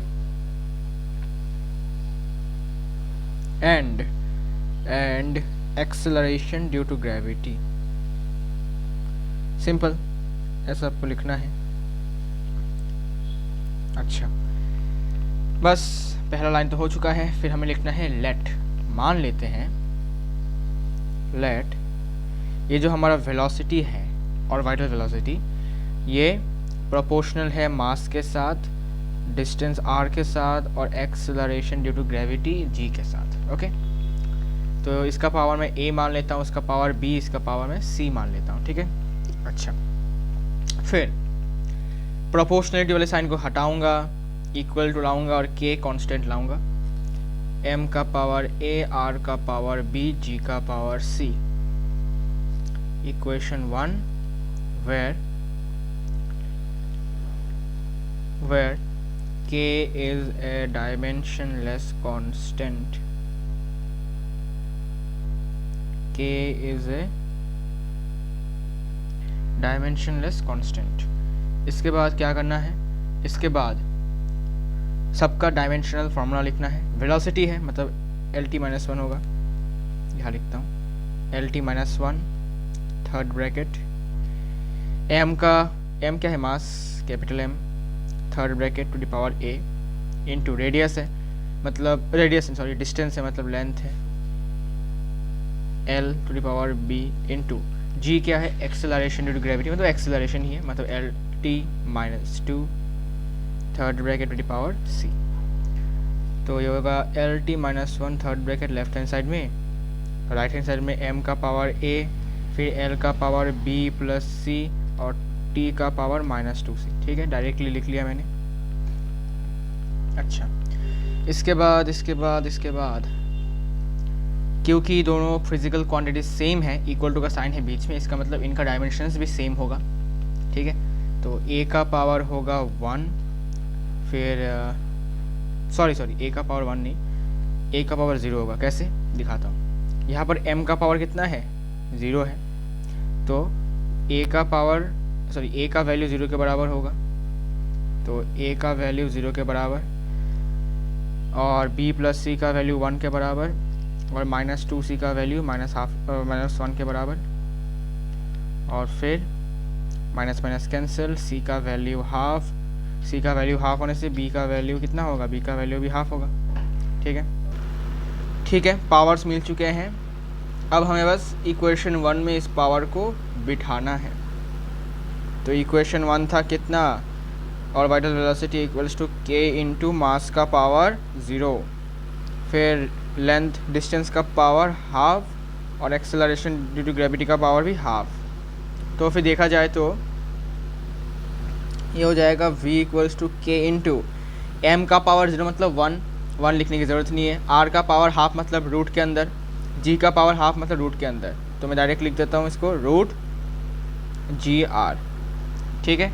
and acceleration due to gravity। Simple, ऐसा आपको लिखना है। अच्छा, बस पहला लाइन तो हो चुका है, फिर हमें लिखना है लेट। मान लेते हैं लेट ये जो हमारा वेलोसिटी है ऑर्बिटल वेलोसिटी, ये प्रोपोर्शनल है मास के साथ, डिस्टेंस r के साथ और acceleration due to gravity g के साथ। ओके, तो इसका पावर मैं a मान लेता हूँ, इसका पावर b, इसका पावर मैं c मान लेता हूँ। ठीक है, अच्छा, फिर प्रोपोर्शनलिटी वाले साइन को हटाऊंगा, इक्वल टू लाऊंगा और k कांस्टेंट लाऊंगा, m का पावर a, r का पावर b, g का power c। Equation 1 where k is a dimensionless constant, k is a dimensionless constant। इसके बाद क्या करना है, इसके बाद सबका डायमेंशनल फार्मूला लिखना है। वेलोसिटी है मतलब LT-1 होगा, यहाँ लिखता हूँ LT-1 थर्ड ब्रैकेट, m क्या है, mass, capital M, third bracket to the power a, into radius है मतलब डिस्टेंस है मतलब लेंथ है, l to the power b, into g क्या है, एक्सेलरेशन ड्यू टू ग्रेविटी मतलब एक्सेलरेशन ही है मतलब LT-2 third bracket to the power c। तो ये होगा LT-1 third bracket left hand side में, राइट हैंड साइड में m का पावर a, फिर l का पावर b प्लस c और t का पावर -2c। ठीक है, डायरेक्टली लिख लिया मैंने। अच्छा, इसके बाद क्योंकि दोनों फिजिकल क्वांटिटी सेम है, इक्वल टू का साइन है बीच में, इसका मतलब इनका डायमेंशंस भी सेम होगा। ठीक है, तो a का पावर होगा 1, फिर a का पावर 1 नहीं, a का पावर 0 होगा। कैसे दिखाता हूँ, यहाँ पर m का पावर कितना है, 0 है, तो a का वैल्यू 0 के बराबर होगा, तो a का वैल्यू 0 के बराबर और b प्लस c का वैल्यू 1 के बराबर और -2c का वैल्यू -1 के बराबर, और फिर माइनस माइनस कैंसिल, c का वैल्यू हाफ होने से b का वैल्यू कितना होगा, b का वैल्यू भी हाफ होगा। ठीक है, पावर्स मिल चुके हैं। अब हमें बस इक्वेशन 1 में इस पावर को बिठाना है। तो इक्वेशन 1 था कितना, orbital velocity equals to k into mass का पावर 0, फिर लेंथ डिस्टेंस का पावर हाफ और एक्सेलरेशन ड्यू टू ग्रेविटी का पावर भी हाफ। तो फिर देखा जाए तो ये हो जाएगा v equals to k into m का पावर 0 मतलब 1 लिखने की ज़रूरत नहीं है, r का पावर हाफ मतलब रूट के अंदर, g का पावर हाफ मतलब रूट के अंदर, तो मैं डायरेक्ट लिख देता हूँ इसको रूट GR। ठीक है,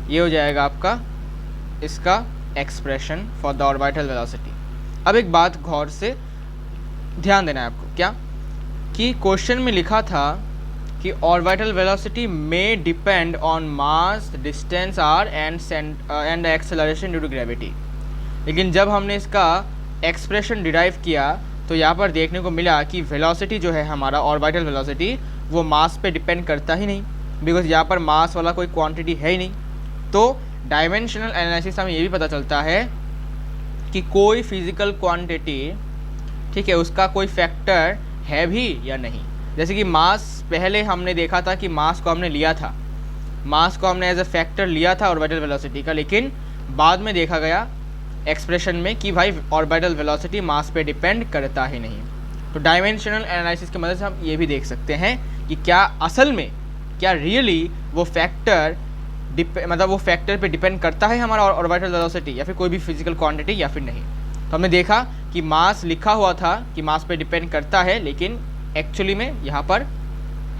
ये हो जाएगा आपका इसका expression for the orbital velocity. अब एक बात गौर से ध्यान देना है आपको, क्या कि क्वेश्चन में लिखा था कि ऑर्बिटल वेलोसिटी में depend on mass, distance r and acceleration due to gravity, लेकिन जब हमने इसका एक्सप्रेशन डिराइव किया तो यहाँ पर देखने को मिला कि वेलोसिटी जो है हमारा ऑर्बिटल वेलोसिटी वो मास पे डिपेंड करता ही नहीं, बिकॉज यहाँ पर मास वाला कोई क्वांटिटी है ही नहीं। तो डायमेंशनल एनालिसिस हमें ये भी पता चलता है कि कोई फिजिकल क्वांटिटी, ठीक है, उसका कोई फैक्टर है भी या नहीं। जैसे कि मास, पहले हमने देखा था कि मास को हमने लिया था, मास को हमने एज अ फैक्टर लिया था ऑर्बिटल वेलोसिटी का, लेकिन बाद में देखा गया एक्सप्रेशन में कि भाई ऑर्बिटल वेलोसिटी मास पे डिपेंड करता ही नहीं। तो डायमेंशनल एनालिसिस की मदद से हम ये भी देख सकते हैं कि क्या असल में, क्या रियली वो फैक्टर वो फैक्टर पे डिपेंड करता है हमारा ऑर्बिटल वेलोसिटी या फिर कोई भी फिजिकल क्वांटिटी या फिर नहीं। तो हमने देखा कि मास लिखा हुआ था कि मास पे डिपेंड करता है, लेकिन एक्चुअली में यहाँ पर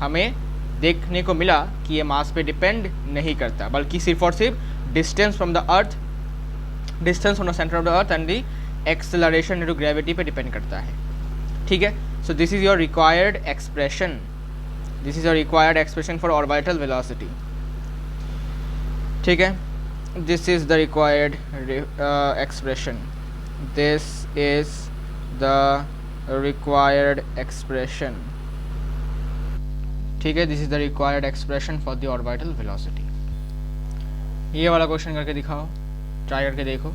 हमें देखने को मिला कि ये मास पे डिपेंड नहीं करता, बल्कि सिर्फ और सिर्फ distance from the earth distance from the centre of the earth and the acceleration due to gravity पे डिपेंड करता है, ठीक है। So this is your required expression, this is your required expression for orbital velocity, ठीक है। This is the required expression, this is the required expression, ठीक है। This is the required expression for the orbital velocity. ये वाला क्वेश्चन करके दिखाओ, ट्राई करके देखो।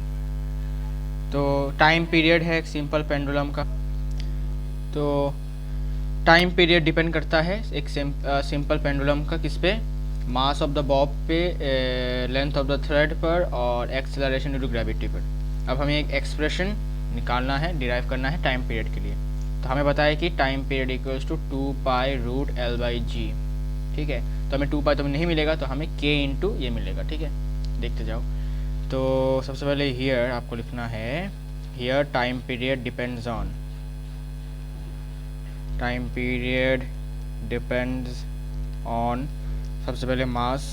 तो टाइम पीरियड है एक सिंपल पेंडुलम का, तो टाइम पीरियड डिपेंड करता है एक सिंपल पेंडुलम का किस पे, मास ऑफ द बॉब पे, लेंथ ऑफ द थ्रेड पर और एक्सेलरेशन ड्यू टू ग्रेविटी पर। अब हमें एक एक्सप्रेशन निकालना है, डिराइव करना है टाइम पीरियड के लिए। तो हमें बताया कि time period equals to 2π√L/g, ठीक है। तो हमें 2π तो नहीं मिलेगा, तो हमें k इंटू ये मिलेगा, ठीक है। देखते जाओ। तो सबसे पहले हियर आपको लिखना है, here time period depends on, time period depends on सबसे पहले मास,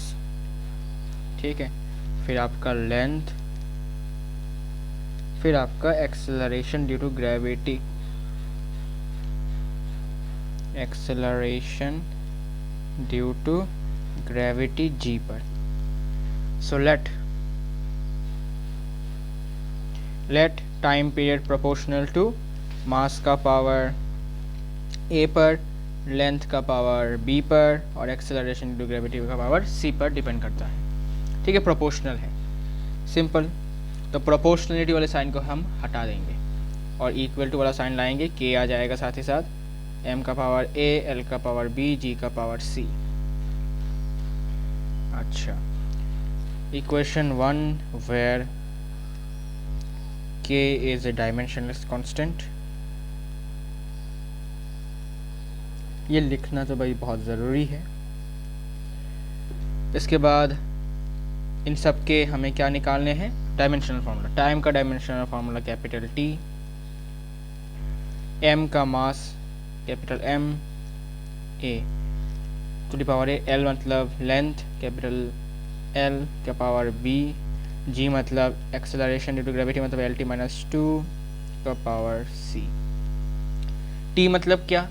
ठीक है, फिर आपका लेंथ, फिर आपका acceleration due to gravity, acceleration due to gravity g पर। So let time period proportional to mass का पावर a पर, लेंथ का पावर b पर और एक्सेलरेशन ड्यू टू ग्रेविटी का पावर c पर डिपेंड करता है, ठीक है। प्रोपोर्शनल है, सिंपल। तो प्रोपोर्शनलिटी वाले साइन को हम हटा देंगे और इक्वल टू वाला साइन लाएंगे, k आ जाएगा साथ ही साथ, m का पावर a, l का पावर b, g का पावर c। अच्छा, equation 1 where k is a dimensionless constant, ये लिखना तो भाई बहुत ज़रूरी है। इसके बाद इन सब के हमें क्या निकालने हैं, डायमेंशनल फार्मूला। टाइम का dimensional formula capital T, m का mass capital M, a to the power a, l मतलब लेंथ कैपिटल L का पावर b, g मतलब एक्सेलरेशन ड्यू टू ग्रेविटी मतलब LT-2 का पावर c। t मतलब क्या,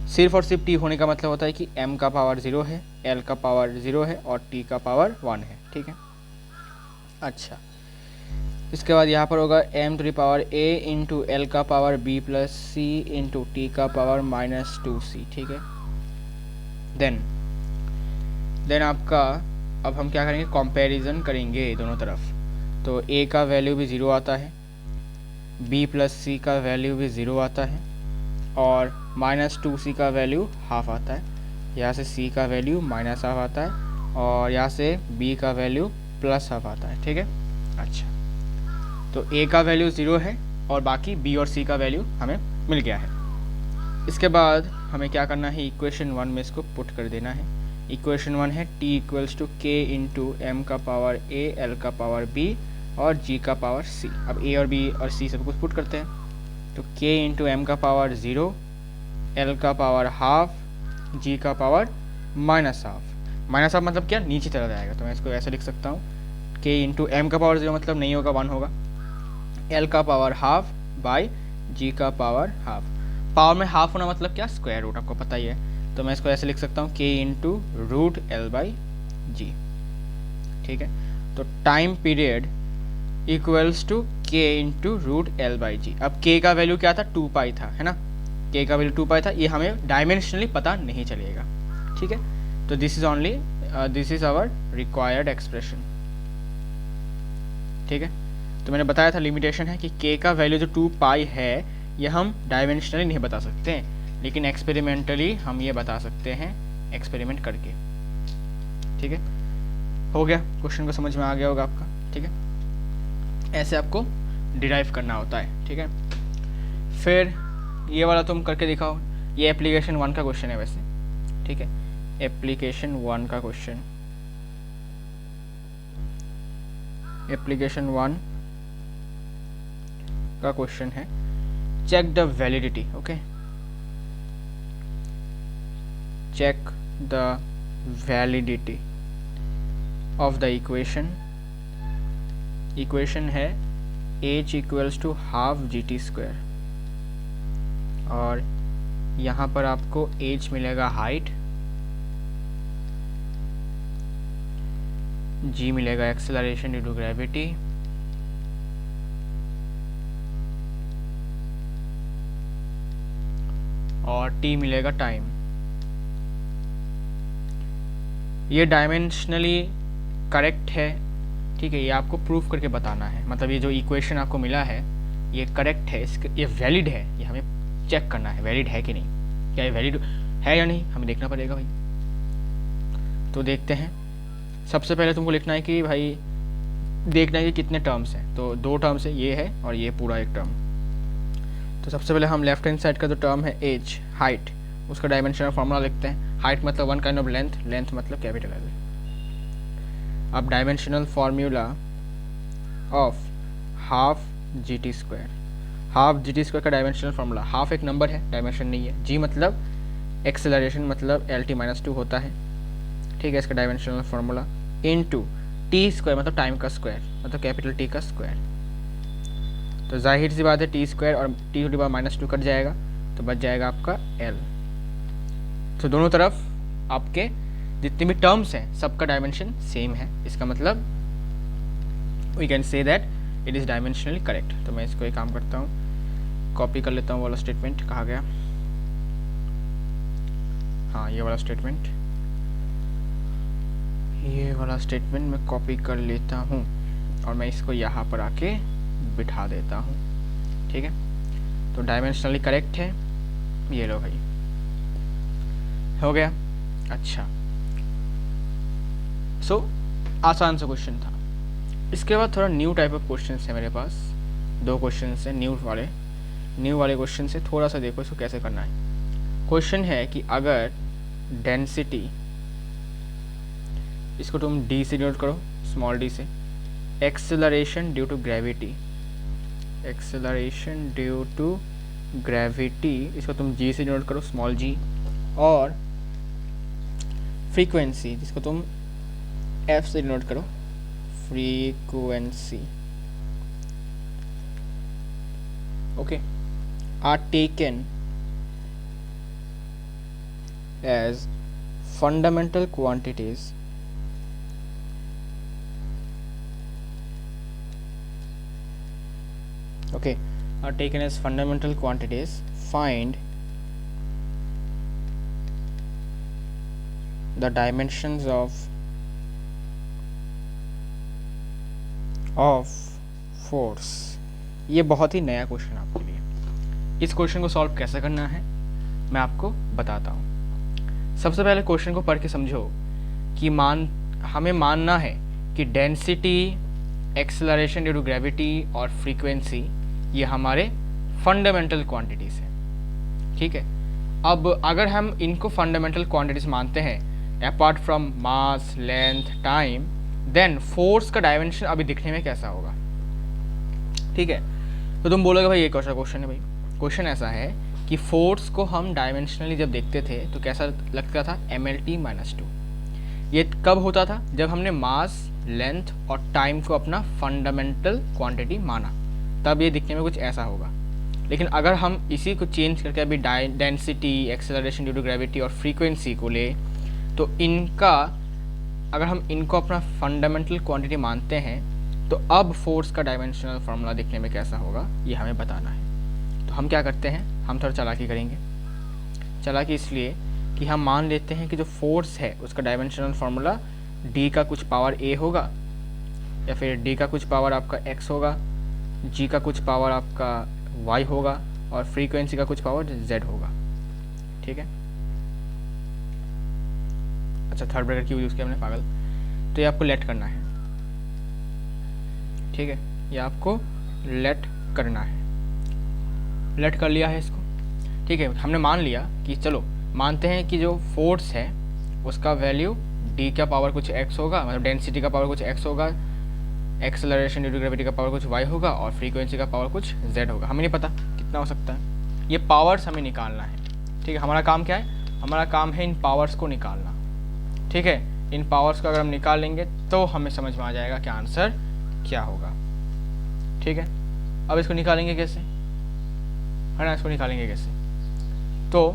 सिर्फ और सिर्फ t होने का मतलब होता है कि m का पावर 0 है, l का पावर 0 है और t का पावर 1 है, ठीक है। अच्छा, इसके बाद यहाँ पर होगा m to the power a into l का power b plus c into t का पावर -2c, ठीक है। देन आपका, अब हम क्या करेंगे, कंपैरिजन करेंगे दोनों तरफ। तो a का वैल्यू भी 0 आता है, b प्लस c का वैल्यू भी 0 आता है और -2c का वैल्यू हाफ आता है, यहाँ से c का वैल्यू -हाफ आता है और यहाँ से b का वैल्यू +हाफ आता है, ठीक है। अच्छा, तो a का वैल्यू 0 है और बाकी b और c का वैल्यू हमें मिल गया है। इसके बाद हमें क्या करना है, इक्वेशन 1 में इसको पुट कर देना है। इक्वेशन 1 है t equals to k into m का पावर a, l का पावर b और g का पावर c। अब a और b और c सब कुछ पुट करते हैं, तो k इंटू m का पावर 0, l का पावर हाफ, g का पावर -हाफ। -हाफ मतलब क्या, नीचे चला जाएगा, तो मैं इसको ऐसे लिख सकता हूँ, k इंटू m का पावर 0 मतलब नहीं होगा, 1 होगा, l का पावर हाफ बाई g का पावर हाफ। पावर में हाफ होना मतलब क्या, स्क्वायर रूट, आपको पता ही है। तो मैं इसको ऐसे लिख सकता हूँ, k इंटू √L/g, ठीक है। तो time period equals to k into √L/g। अब k का वैल्यू क्या था, 2π था, है ना, k का वैल्यू 2π था, ये हमें डायमेंशनली पता नहीं चलेगा, ठीक है। तो this is our required expression, ठीक है। तो मैंने बताया था लिमिटेशन है कि k का वैल्यू जो 2π है ये हम डायमेंशनली नहीं बता सकते हैं, लेकिन एक्सपेरिमेंटली हम ये बता सकते हैं एक्सपेरिमेंट करके, ठीक है। हो गया, क्वेश्चन को समझ में आ गया होगा आपका, ठीक है। ऐसे आपको डिराइव करना होता है, ठीक है। फिर ये वाला तुम करके दिखाओ, ये एप्लीकेशन 1 का क्वेश्चन है वैसे, ठीक है। एप्लीकेशन 1 का क्वेश्चन, एप्लीकेशन 1 का क्वेश्चन है, check the validity, okay, check the validity of the equation equation है h equals to half G T square, और यहाँ पर आपको h मिलेगा हाइट, g मिलेगा एक्सेलरेशन ड्यू टू ग्रेविटी, और t मिलेगा टाइम। ये डायमेंशनली करेक्ट है, ठीक है, ये आपको प्रूफ करके बताना है। मतलब ये जो इक्वेशन आपको मिला है ये करेक्ट है, ये वैलिड है, ये हमें चेक करना है वैलिड है कि नहीं, क्या ये वैलिड है या नहीं, हमें देखना पड़ेगा भाई। तो देखते हैं। सबसे पहले तुमको लिखना है कि भाई देखना है कि कितने टर्म्स हैं। तो 2 टर्म्स है, ये है और ये पूरा एक टर्म। तो सबसे पहले हम लेफ्ट हैंड साइड का जो टर्म है एज हाइट, उसका डायमेंशनल फार्मूला लिखते हैं। हाइट मतलब one kind of length, length मतलब कैपिटल एल। अब dimensional formula of half G T square, half G T square का डायमेंशनल फार्मूला, हाफ एक नंबर है, डायमेंशन नहीं है। जी मतलब एक्सेलरेशन मतलब एल टी माइनस 2 होता है, ठीक है, इसका dimensional formula, into T square मतलब टाइम का स्क्वायर, मतलब कैपिटल टी का स्क्वायर। तो जाहिर सी बात है टी स्क्वायर और T to the power -2 cut जाएगा, तो बच जाएगा आपका एल। तो दोनों तरफ आपके जितने भी टर्म्स हैं सबका डायमेंशन सेम है, इसका मतलब we can say that it is dimensionally correct. तो मैं इसको एक काम करता हूँ, कॉपी कर लेता हूँ वाला स्टेटमेंट, कहा गया, हाँ ये वाला स्टेटमेंट, ये वाला स्टेटमेंट मैं कॉपी कर लेता हूँ और मैं इसको यहाँ पर आके बिठा देता हूँ, ठीक है। तो डायमेंशनली करेक्ट है, ये लो भाई, हो गया। अच्छा, सो आसान सा क्वेश्चन था। इसके बाद थोड़ा न्यू टाइप ऑफ क्वेश्चन है मेरे पास, 2 क्वेश्चन है न्यू वाले क्वेश्चन से, थोड़ा सा देखो इसको कैसे करना है। क्वेश्चन है कि अगर डेंसिटी, इसको तुम डी से डिनोट करो, स्मॉल डी से, acceleration due to gravity, acceleration due to gravity, इसको तुम जी से डिनोट करो, स्मॉल जी, और फ्रीक्वेंसी जिसको तुम एफ से डिनोट करो, frequency, okay, are taken as fundamental quantities okay, are taken as fundamental quantities. Find the dimensions of force। ये बहुत ही नया क्वेश्चन आपके लिए। इस क्वेश्चन को सॉल्व कैसे करना है मैं आपको बताता हूँ। सबसे पहले क्वेश्चन को पढ़ के समझो कि हमें मानना है कि density, acceleration due to gravity और फ्रीक्वेंसी ये हमारे फंडामेंटल क्वांटिटीज हैं, ठीक है। अब अगर हम इनको फंडामेंटल क्वांटिटीज मानते हैं apart from mass, length, time, then force का डायमेंशन अभी दिखने में कैसा होगा, ठीक है। तो तुम बोलोगे भाई ये कौन सा क्वेश्चन है भाई। क्वेश्चन ऐसा है कि फोर्स को हम डायमेंशनली जब देखते थे तो कैसा लगता था, MLT-2। ये कब होता था, जब हमने मास, लेंथ और टाइम को अपना फंडामेंटल क्वांटिटी माना, तब ये दिखने में कुछ ऐसा होगा। लेकिन अगर हम इसी को चेंज करके अभी density, acceleration due to gravity और फ्रीक्वेंसी को ले, तो अगर हम इनको अपना फंडामेंटल क्वांटिटी मानते हैं, तो अब फोर्स का डायमेंशनल फार्मूला दिखने में कैसा होगा ये हमें बताना है। तो हम क्या करते हैं, हम थोड़ा चालाकी करेंगे। चालाकी इसलिए कि हम मान लेते हैं कि जो फोर्स है उसका डायमेंशनल फार्मूला d का कुछ पावर a होगा, या फिर d का कुछ पावर आपका x होगा, g का कुछ पावर आपका y होगा, और फ्रीक्वेंसी का कुछ पावर z होगा, ठीक है। अच्छा, थर्ड ब्रैकेट क्यों यूज़ किया हमने, पागल। तो ये आपको लेट करना है, ठीक है, ये आपको लेट करना है। लेट कर लिया है इसको, ठीक है। हमने मान लिया कि चलो मानते हैं कि जो फोर्स है उसका वैल्यू d का पावर कुछ x होगा, मतलब डेंसिटी का पावर कुछ x होगा, एक्सेलरेशन ड्यू टू ग्रेविटी का पावर कुछ y होगा, और फ्रीक्वेंसी का पावर कुछ z होगा। हमें नहीं पता कितना हो सकता है, ये पावर्स हमें निकालना है, ठीक है। हमारा काम क्या है, हमारा काम है इन पावर्स को निकालना, ठीक है। इन पावर्स को अगर हम निकाल लेंगे तो हमें समझ में आ जाएगा कि आंसर क्या होगा। ठीक है, अब इसको निकालेंगे कैसे, है ना, इसको निकालेंगे कैसे। तो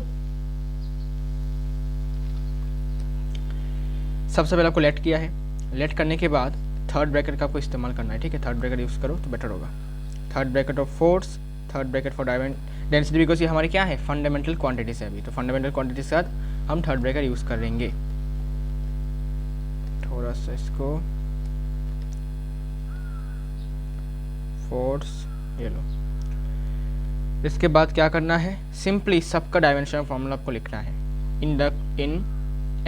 सबसे पहले आपको लेट किया है, लेट करने के बाद थर्ड ब्रैकेट का आपको इस्तेमाल करना है। ठीक है, थर्ड ब्रैकेट यूज़ करो तो बेटर होगा। Third bracket of force, third bracket for density, because ये हमारी क्या है, फंडामेंटल क्वांटिटीज है अभी, तो फंडामेंटल क्वांटिटी के साथ हम थर्ड ब्रैकेट यूज़ करेंगे। थोड़ा सा इसको फोर्स ये लो। इसके बाद क्या करना है, सिंपली सबका डायमेंशन फॉर्मूला आपको लिखना है इन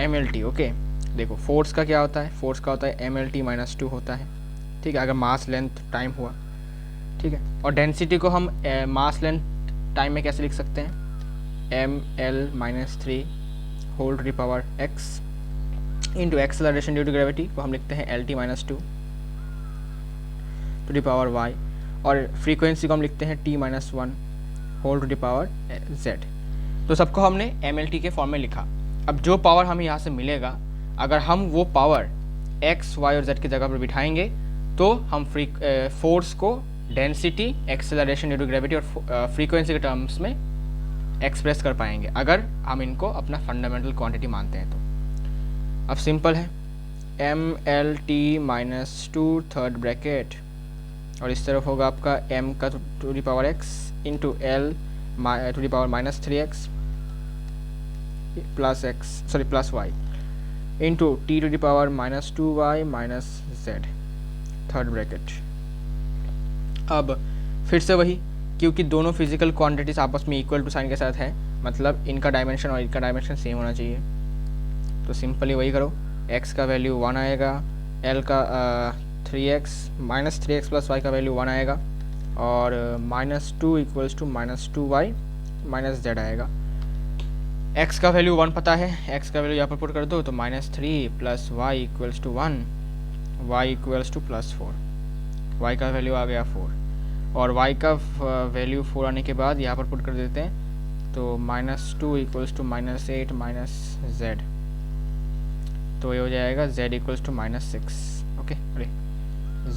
MLT। ओके, देखो फोर्स का क्या होता है, फोर्स का होता है MLT - 2 होता है। ठीक है, अगर मास लेंथ टाइम हुआ। ठीक है, और डेंसिटी को हम मास लेंथ टाइम में कैसे लिख सकते हैं, ml - 3 whole to the power x into acceleration due to gravity को हम लिखते हैं LT - 2 to the power y, और फ्रीक्वेंसी को हम लिखते हैं T - 1 whole to the power z। तो सबको हमने MLT के फॉर्म में लिखा। अब जो पावर हमें यहाँ से मिलेगा, अगर हम वो पावर x, y और z की जगह पर बिठाएंगे तो हम फोर्स को density, acceleration due to gravity और फ्रीक्वेंसी के टर्म्स में एक्सप्रेस कर पाएंगे, अगर हम इनको अपना फंडामेंटल क्वांटिटी मानते हैं तो। अब सिंपल है, MLT - 2 थर्ड ब्रैकेट, और इस तरफ होगा आपका m का to the power x into L to the power -3x plus y into T to the power -2y z third bracket. अब फिर से वही, क्योंकि दोनों फिजिकल क्वांटिटीज आपस में इक्वल टू साइन के साथ है, मतलब इनका डायमेंशन और इनका डायमेंशन सेम होना चाहिए। तो सिंपली वही करो, x का वैल्यू 1 आएगा, L का 3x -3x प्लस y का वैल्यू 1 आएगा, और -2 इक्वल्स टू -2y z आएगा। x का वैल्यू 1 पता है, x का वैल्यू यहाँ पर पुट कर दो तो -3 plus y equals to 1, y equals to +4, y का वैल्यू आ गया 4, और y का वैल्यू 4 आने के बाद यहाँ पर पुट कर देते हैं तो -2 इक्वल्स टू -8 z, तो ये हो जाएगा z इक्वल्स टू -6। ओके, अरे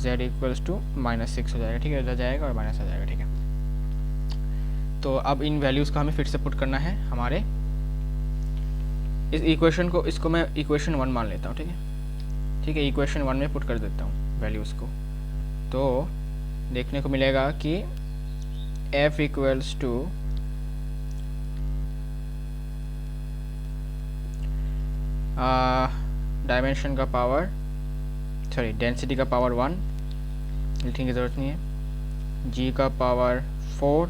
z इक्वल्स टू -6 हो जाएगा। ठीक है, इधर जाएगा और माइनस आ जाएगा। ठीक है, तो अब इन वैल्यूज़ को हमें फिर से पुट करना है हमारे इस इक्वेशन को, इसको मैं इक्वेशन 1 मान लेता हूँ। ठीक है, ठीक है, इक्वेशन 1 में पुट कर देता हूँ वैल्यूज़ को, तो देखने को मिलेगा कि F इक्वल्स टू डायमेंशन का पावर, सॉरी डेंसिटी का पावर 1 लिखने की ज़रूरत नहीं है, G का पावर 4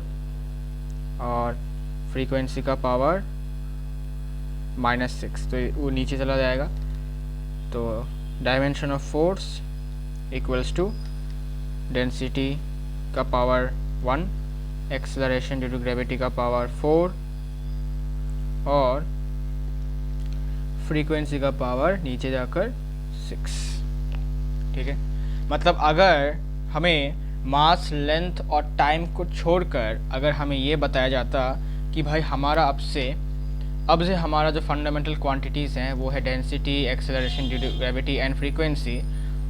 और फ्रीक्वेंसी का पावर -6, तो वो नीचे चला जाएगा। तो dimension of force equals to density का power 1, acceleration due to gravity का पावर 4 और फ्रीक्वेंसी का पावर नीचे जाकर 6। ठीक है, मतलब अगर हमें मास, लेंथ और टाइम को छोड़कर अगर हमें ये बताया जाता कि भाई हमारा अब से हमारा जो फंडामेंटल क्वांटिटीज़ हैं वो है density, acceleration due to gravity and frequency,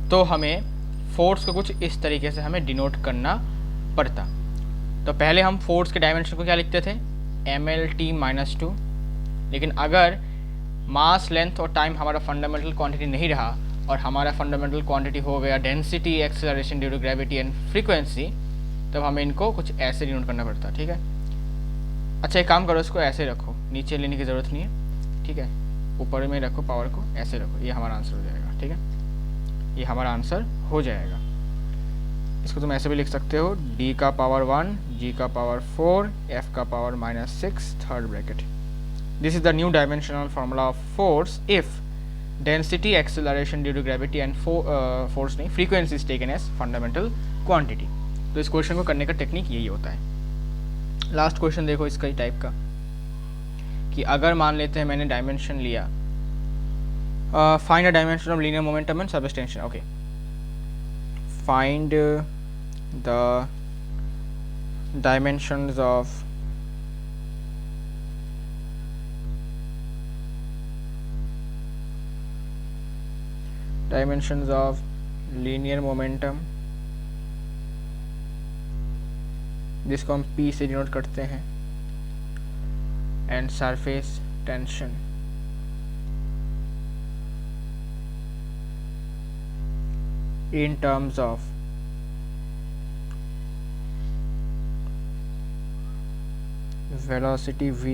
तो हमें फोर्स को कुछ इस तरीके से हमें डिनोट करना पड़ता। तो पहले हम फोर्स के डायमेंशन को क्या लिखते थे, MLT - 2, लेकिन अगर मास, लेंथ और टाइम हमारा फंडामेंटल क्वांटिटी नहीं रहा और हमारा फंडामेंटल क्वांटिटी हो गया density, acceleration due to gravity and frequency, तब हमें इनको कुछ ऐसे डिनोट करना पड़ता। ठीक है, अच्छा एक काम करो, इसको ऐसे रखो, नीचे लेने की ज़रूरत नहीं है। ठीक है, ऊपर में रखो, पावर को ऐसे रखो, ये हमारा आंसर हो जाएगा। ठीक है, ये हमारा आंसर हो जाएगा। इसको तुम ऐसे भी लिख सकते हो, D का पावर 1, G का पावर 4, F का power -6 third bracket. This is the new dimensional formula of force if density, acceleration due to gravity and force नहीं, frequency is taken as fundamental quantity. तो इस क्वेश्चन को करने का टेक्निक यही होता है। लास्ट क्वेश्चन देखो इसका ही टाइप का, कि अगर मान लेते हैं मैंने डायमेंशन लिया, find a dimension of linear momentum and surface tension. Okay, find the dimensions of linear momentum जिसको हम P से डिनोट करते हैं, and surface tension in terms of velocity v,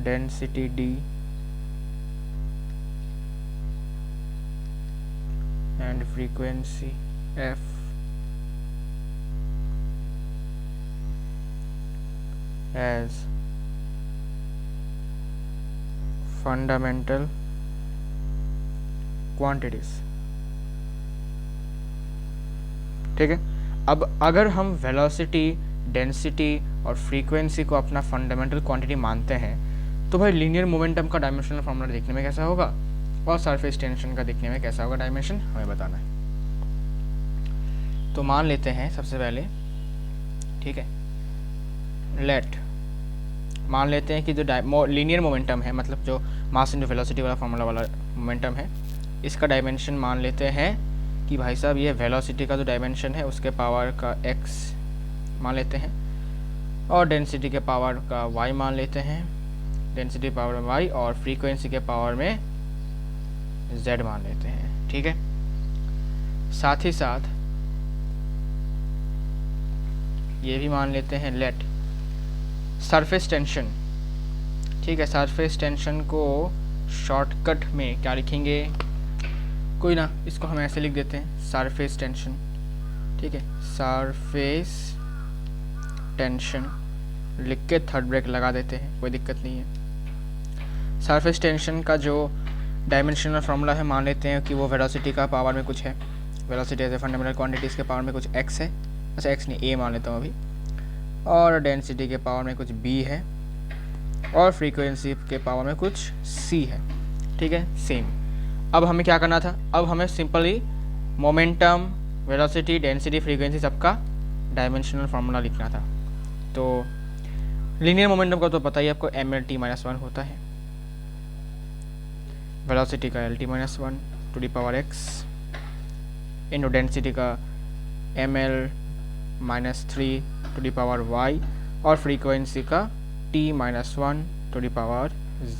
density d, and frequency f as fundamental quantities. ठीक है, अब अगर हम वेलोसिटी, डेंसिटी और फ्रीक्वेंसी को अपना फंडामेंटल क्वांटिटी मानते हैं तो भाई लीनियर मोमेंटम का डायमेंशनल फॉर्मूला देखने में कैसा होगा और सरफेस टेंशन का देखने में कैसा होगा डायमेंशन, हमें बताना है। तो मान लेते हैं सबसे पहले, ठीक है, मान लेते हैं कि जो लीनियर मोमेंटम है, मतलब जो मास इनटू वेलोसिटी वाला फॉर्मूला वाला मोमेंटम है, इसका डायमेंशन मान लेते हैं कि भाई साहब ये वेलोसिटी का जो डायमेंशन है उसके पावर का x मान लेते हैं, और डेंसिटी के पावर का y मान लेते हैं, डेंसिटी पावर y, और फ्रीक्वेंसी के पावर में z मान लेते हैं। ठीक है, साथ ही साथ ये भी मान लेते हैं लेट सरफेस टेंशन। ठीक है, सरफेस टेंशन को शॉर्टकट में क्या लिखेंगे, कोई ना, इसको हम ऐसे लिख देते हैं सरफेस टेंशन। ठीक है, सरफेस टेंशन लिख के थर्ड ब्रेक लगा देते हैं, कोई दिक्कत नहीं है। सरफेस टेंशन का जो डायमेंशनल फार्मूला है मान लेते हैं कि वो वेलोसिटी का पावर में कुछ है, velocity as a fundamental quantities के पावर में कुछ x है, अच्छा x नहीं a मान लेता हूँ अभी, और डेंसिटी के पावर में कुछ b है, और फ्रीक्वेंसी के पावर में कुछ c है। ठीक है, सेम। अब हमें क्या करना था, अब हमें simply momentum, velocity, density, frequency सबका डायमेंशनल फार्मूला लिखना था। तो लीनियर मोमेंटम का तो पता ही आपको mlt-1 होता है, वेलोसिटी का lt-1 to the power x, into density का ml-3 to the power y, और फ्रीक्वेंसी का t-1 to the power z।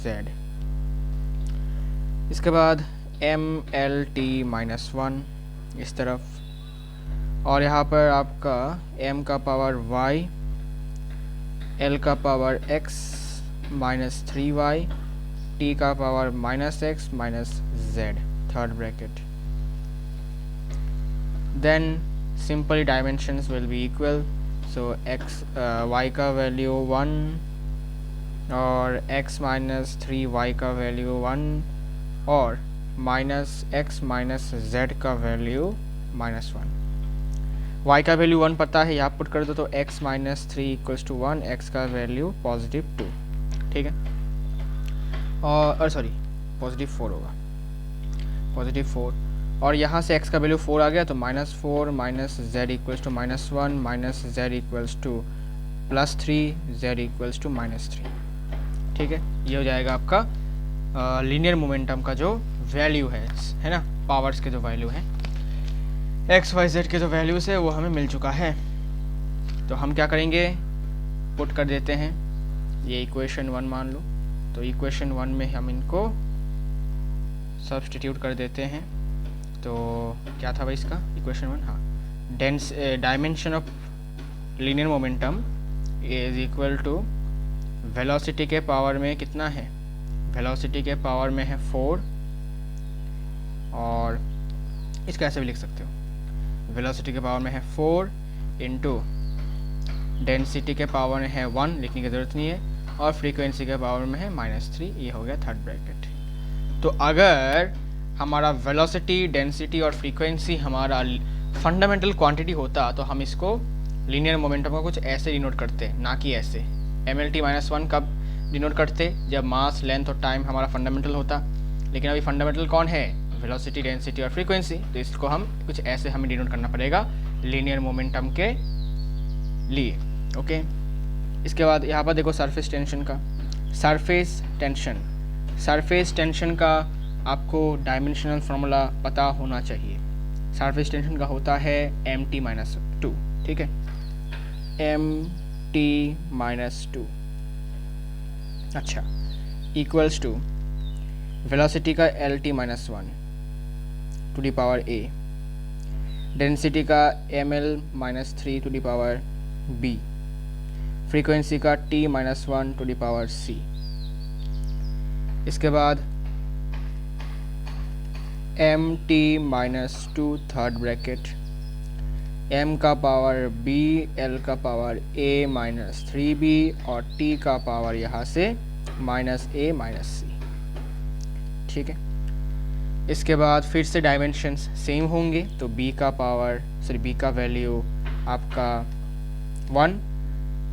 इसके बाद mlt-1 इस तरफ, और यहाँ पर आपका m का पावर y, l का power x minus 3y, t का power minus x minus z, third bracket. Then simply dimensions will be equal, so x y का वैल्यू 1 और x माइनस 3y का वैल्यू 1 और माइनस x माइनस z का वैल्यू -1। y का वैल्यू 1 पता है, यहाँ पुट कर दो तो x minus 3 equals to 1, x का वैल्यू पॉजिटिव 2। ठीक है, और सॉरी पॉजिटिव 4 होगा, पॉजिटिव 4, और यहाँ से x का वैल्यू 4 आ गया तो -4 minus z equals to -1 minus z equals to +3, z equals to -3। ठीक है, ये हो जाएगा आपका लीनियर मोमेंटम का जो वैल्यू है ना, पावर्स के जो वैल्यू है, एक्स वाई जेड के जो वैल्यूज है वो हमें मिल चुका है। तो हम क्या करेंगे, पुट कर देते हैं, ये इक्वेशन 1 मान लो, तो इक्वेशन 1 में हम इनको सब्स्टिट्यूट कर देते हैं। तो क्या था भाई इसका इक्वेशन 1, हाँ, dimension of linear momentum is equal to velocity के पावर में कितना है, वेलोसिटी के पावर में है 4, और इसका ऐसे भी लिख सकते हो, वेलोसिटी के पावर में है 4 इंटू डेंसिटी के पावर में है 1, लिखने की ज़रूरत नहीं है, और फ्रीक्वेंसी के पावर में है -3। ये हो गया थर्ड ब्रैकेट। तो अगर हमारा वेलोसिटी, डेंसिटी और फ्रीक्वेंसी हमारा फंडामेंटल क्वांटिटी होता तो हम इसको लीनियर मोमेंटम को कुछ ऐसे डिनोट करते, ना कि ऐसे। mlt-1 कब डिनोट करते, जब मास, लेंथ और टाइम हमारा फंडामेंटल होता, लेकिन अभी फंडामेंटल कौन है, वेलोसिटी, डेंसिटी और फ्रीक्वेंसी, तो इसको हम कुछ ऐसे हमें डिनोट करना पड़ेगा लीनियर मोमेंटम के लिए। ओके, इसके बाद यहाँ पर देखो सरफेस टेंशन का, सरफेस टेंशन का आपको डायमेंशनल फार्मूला पता होना चाहिए। सरफेस टेंशन का होता है mt-1, 2, ठीक है, एम टी माइनस 2, अच्छा, इक्वल्स टू वेलोसिटी का L T minus 1 to the power a, density का M L minus 3 to the power b, frequency का T minus 1 to the power c. इसके बाद M T minus 2 third bracket, m का पावर b, l का पावर a माइनस 3b और t का पावर यहाँ से माइनस a माइनस c, ठीक है। इसके बाद फिर से डायमेंशंस सेम होंगे, तो b का वैल्यू आपका 1।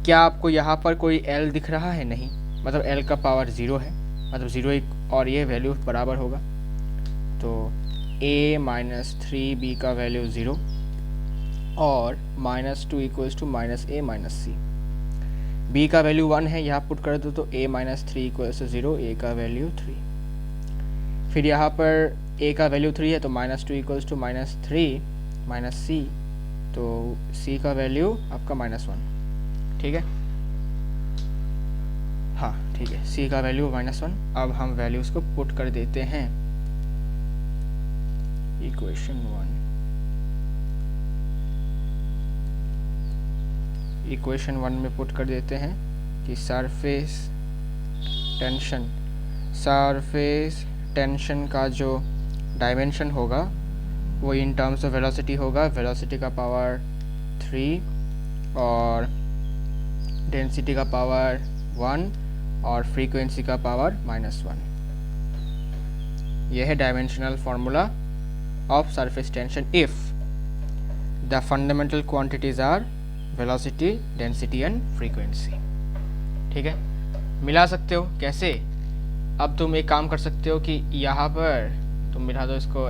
क्या आपको यहाँ पर कोई l दिख रहा है? नहीं, मतलब l का पावर 0 है, मतलब 0 और ये वैल्यू बराबर होगा, तो a माइनस 3b का वैल्यू 0 और minus 2 equals to minus a minus c. B का वैल्यू 1 है, यहाँ पुट कर दो तो a minus 3 equals to 0, a का वैल्यू 3। फिर यहाँ पर a का वैल्यू 3 है, तो minus 2 equals to minus 3 minus c, तो c का वैल्यू आपका माइनस 1, ठीक है, हाँ ठीक है, c का वैल्यू माइनस 1। अब हम वैल्यूज़ को पुट कर देते हैं इक्वेशन 1। इक्वेशन 1 में पुट कर देते हैं कि सरफेस टेंशन का जो डायमेंशन होगा वो इन टर्म्स ऑफ वेलोसिटी होगा, वेलोसिटी का पावर 3 और डेंसिटी का पावर 1 और फ्रीक्वेंसी का पावर माइनस 1। यह है dimensional formula of surface tension if the fundamental quantities are velocity, density and frequency, ठीक है। मिला सकते हो कैसे? अब तुम एक काम कर सकते हो कि यहाँ पर तुम मिला दो इसको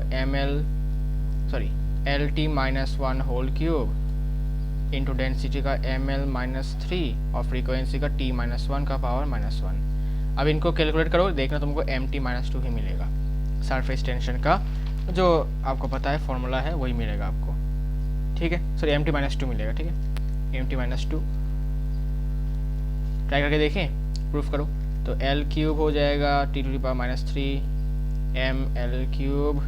l T minus 1 whole cube into density का एम एल माइनस 3 और फ्रीक्वेंसी का टी माइनस 1 का पावर माइनस 1। अब इनको कैलकुलेट करो, देखना तुमको एम टी माइनस 2 ही मिलेगा। सरफेस टेंशन का जो आपको पता है फॉर्मूला है वही मिलेगा आपको, ठीक है, सॉरी एम टी माइनस 2 मिलेगा, ठीक है, एम टी माइनस 2। ट्राई करके देखें, प्रूफ करो, तो एल क्यूब हो जाएगा t to the power minus 3 m l cube,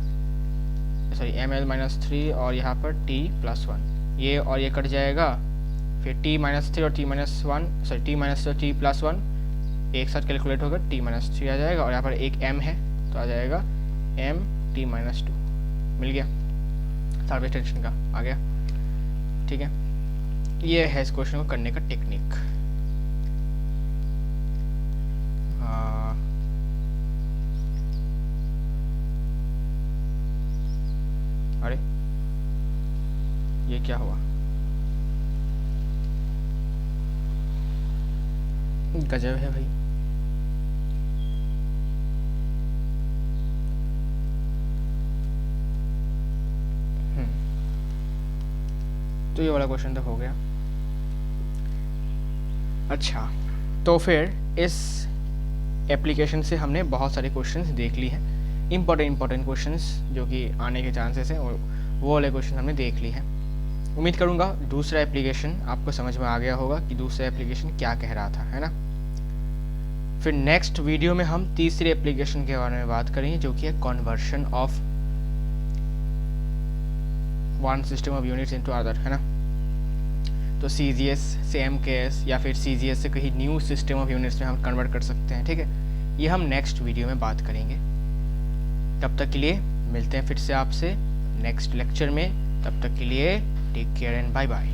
sorry m L minus 3 और यहाँ पर टी प्लस 1, ये और ये कट जाएगा, फिर टी माइनस 3 और T minus 1, sorry T minus 3 T plus 1 एक साथ कैलकुलेट होगा, टी माइनस 3 आ जाएगा और यहाँ पर एक एम है तो आ जाएगा एम टी माइनस 2, मिल गया, सरफेस टेंशन का आ गया, ठीक है। ये है इस क्वेश्चन को करने का टेक्निक। अरे ये क्या हुआ? गजब है भाई। तो ये वाला क्वेश्चन तक हो गया। अच्छा, तो फिर इस एप्लीकेशन से हमने बहुत सारे क्वेश्चंस देख ली हैं, इम्पोर्टेंट क्वेश्चंस जो कि आने के चांसेस हैं, और वो वाले क्वेश्चन हमने देख ली हैं। उम्मीद करूँगा दूसरा एप्लीकेशन आपको समझ में आ गया होगा कि दूसरा एप्लीकेशन क्या कह रहा था, है ना। फिर नेक्स्ट वीडियो में हम तीसरे एप्लीकेशन के बारे में बात करेंगे जो कि है conversion of one system of units into other, है ना। तो CGS से MKS या फिर CGS से कहीं न्यू सिस्टम ऑफ यूनिट्स में हम कन्वर्ट कर सकते हैं, ठीक है। ये हम नेक्स्ट वीडियो में बात करेंगे। तब तक के लिए मिलते हैं फिर से आपसे नेक्स्ट लेक्चर में। तब तक के लिए take care and bye bye.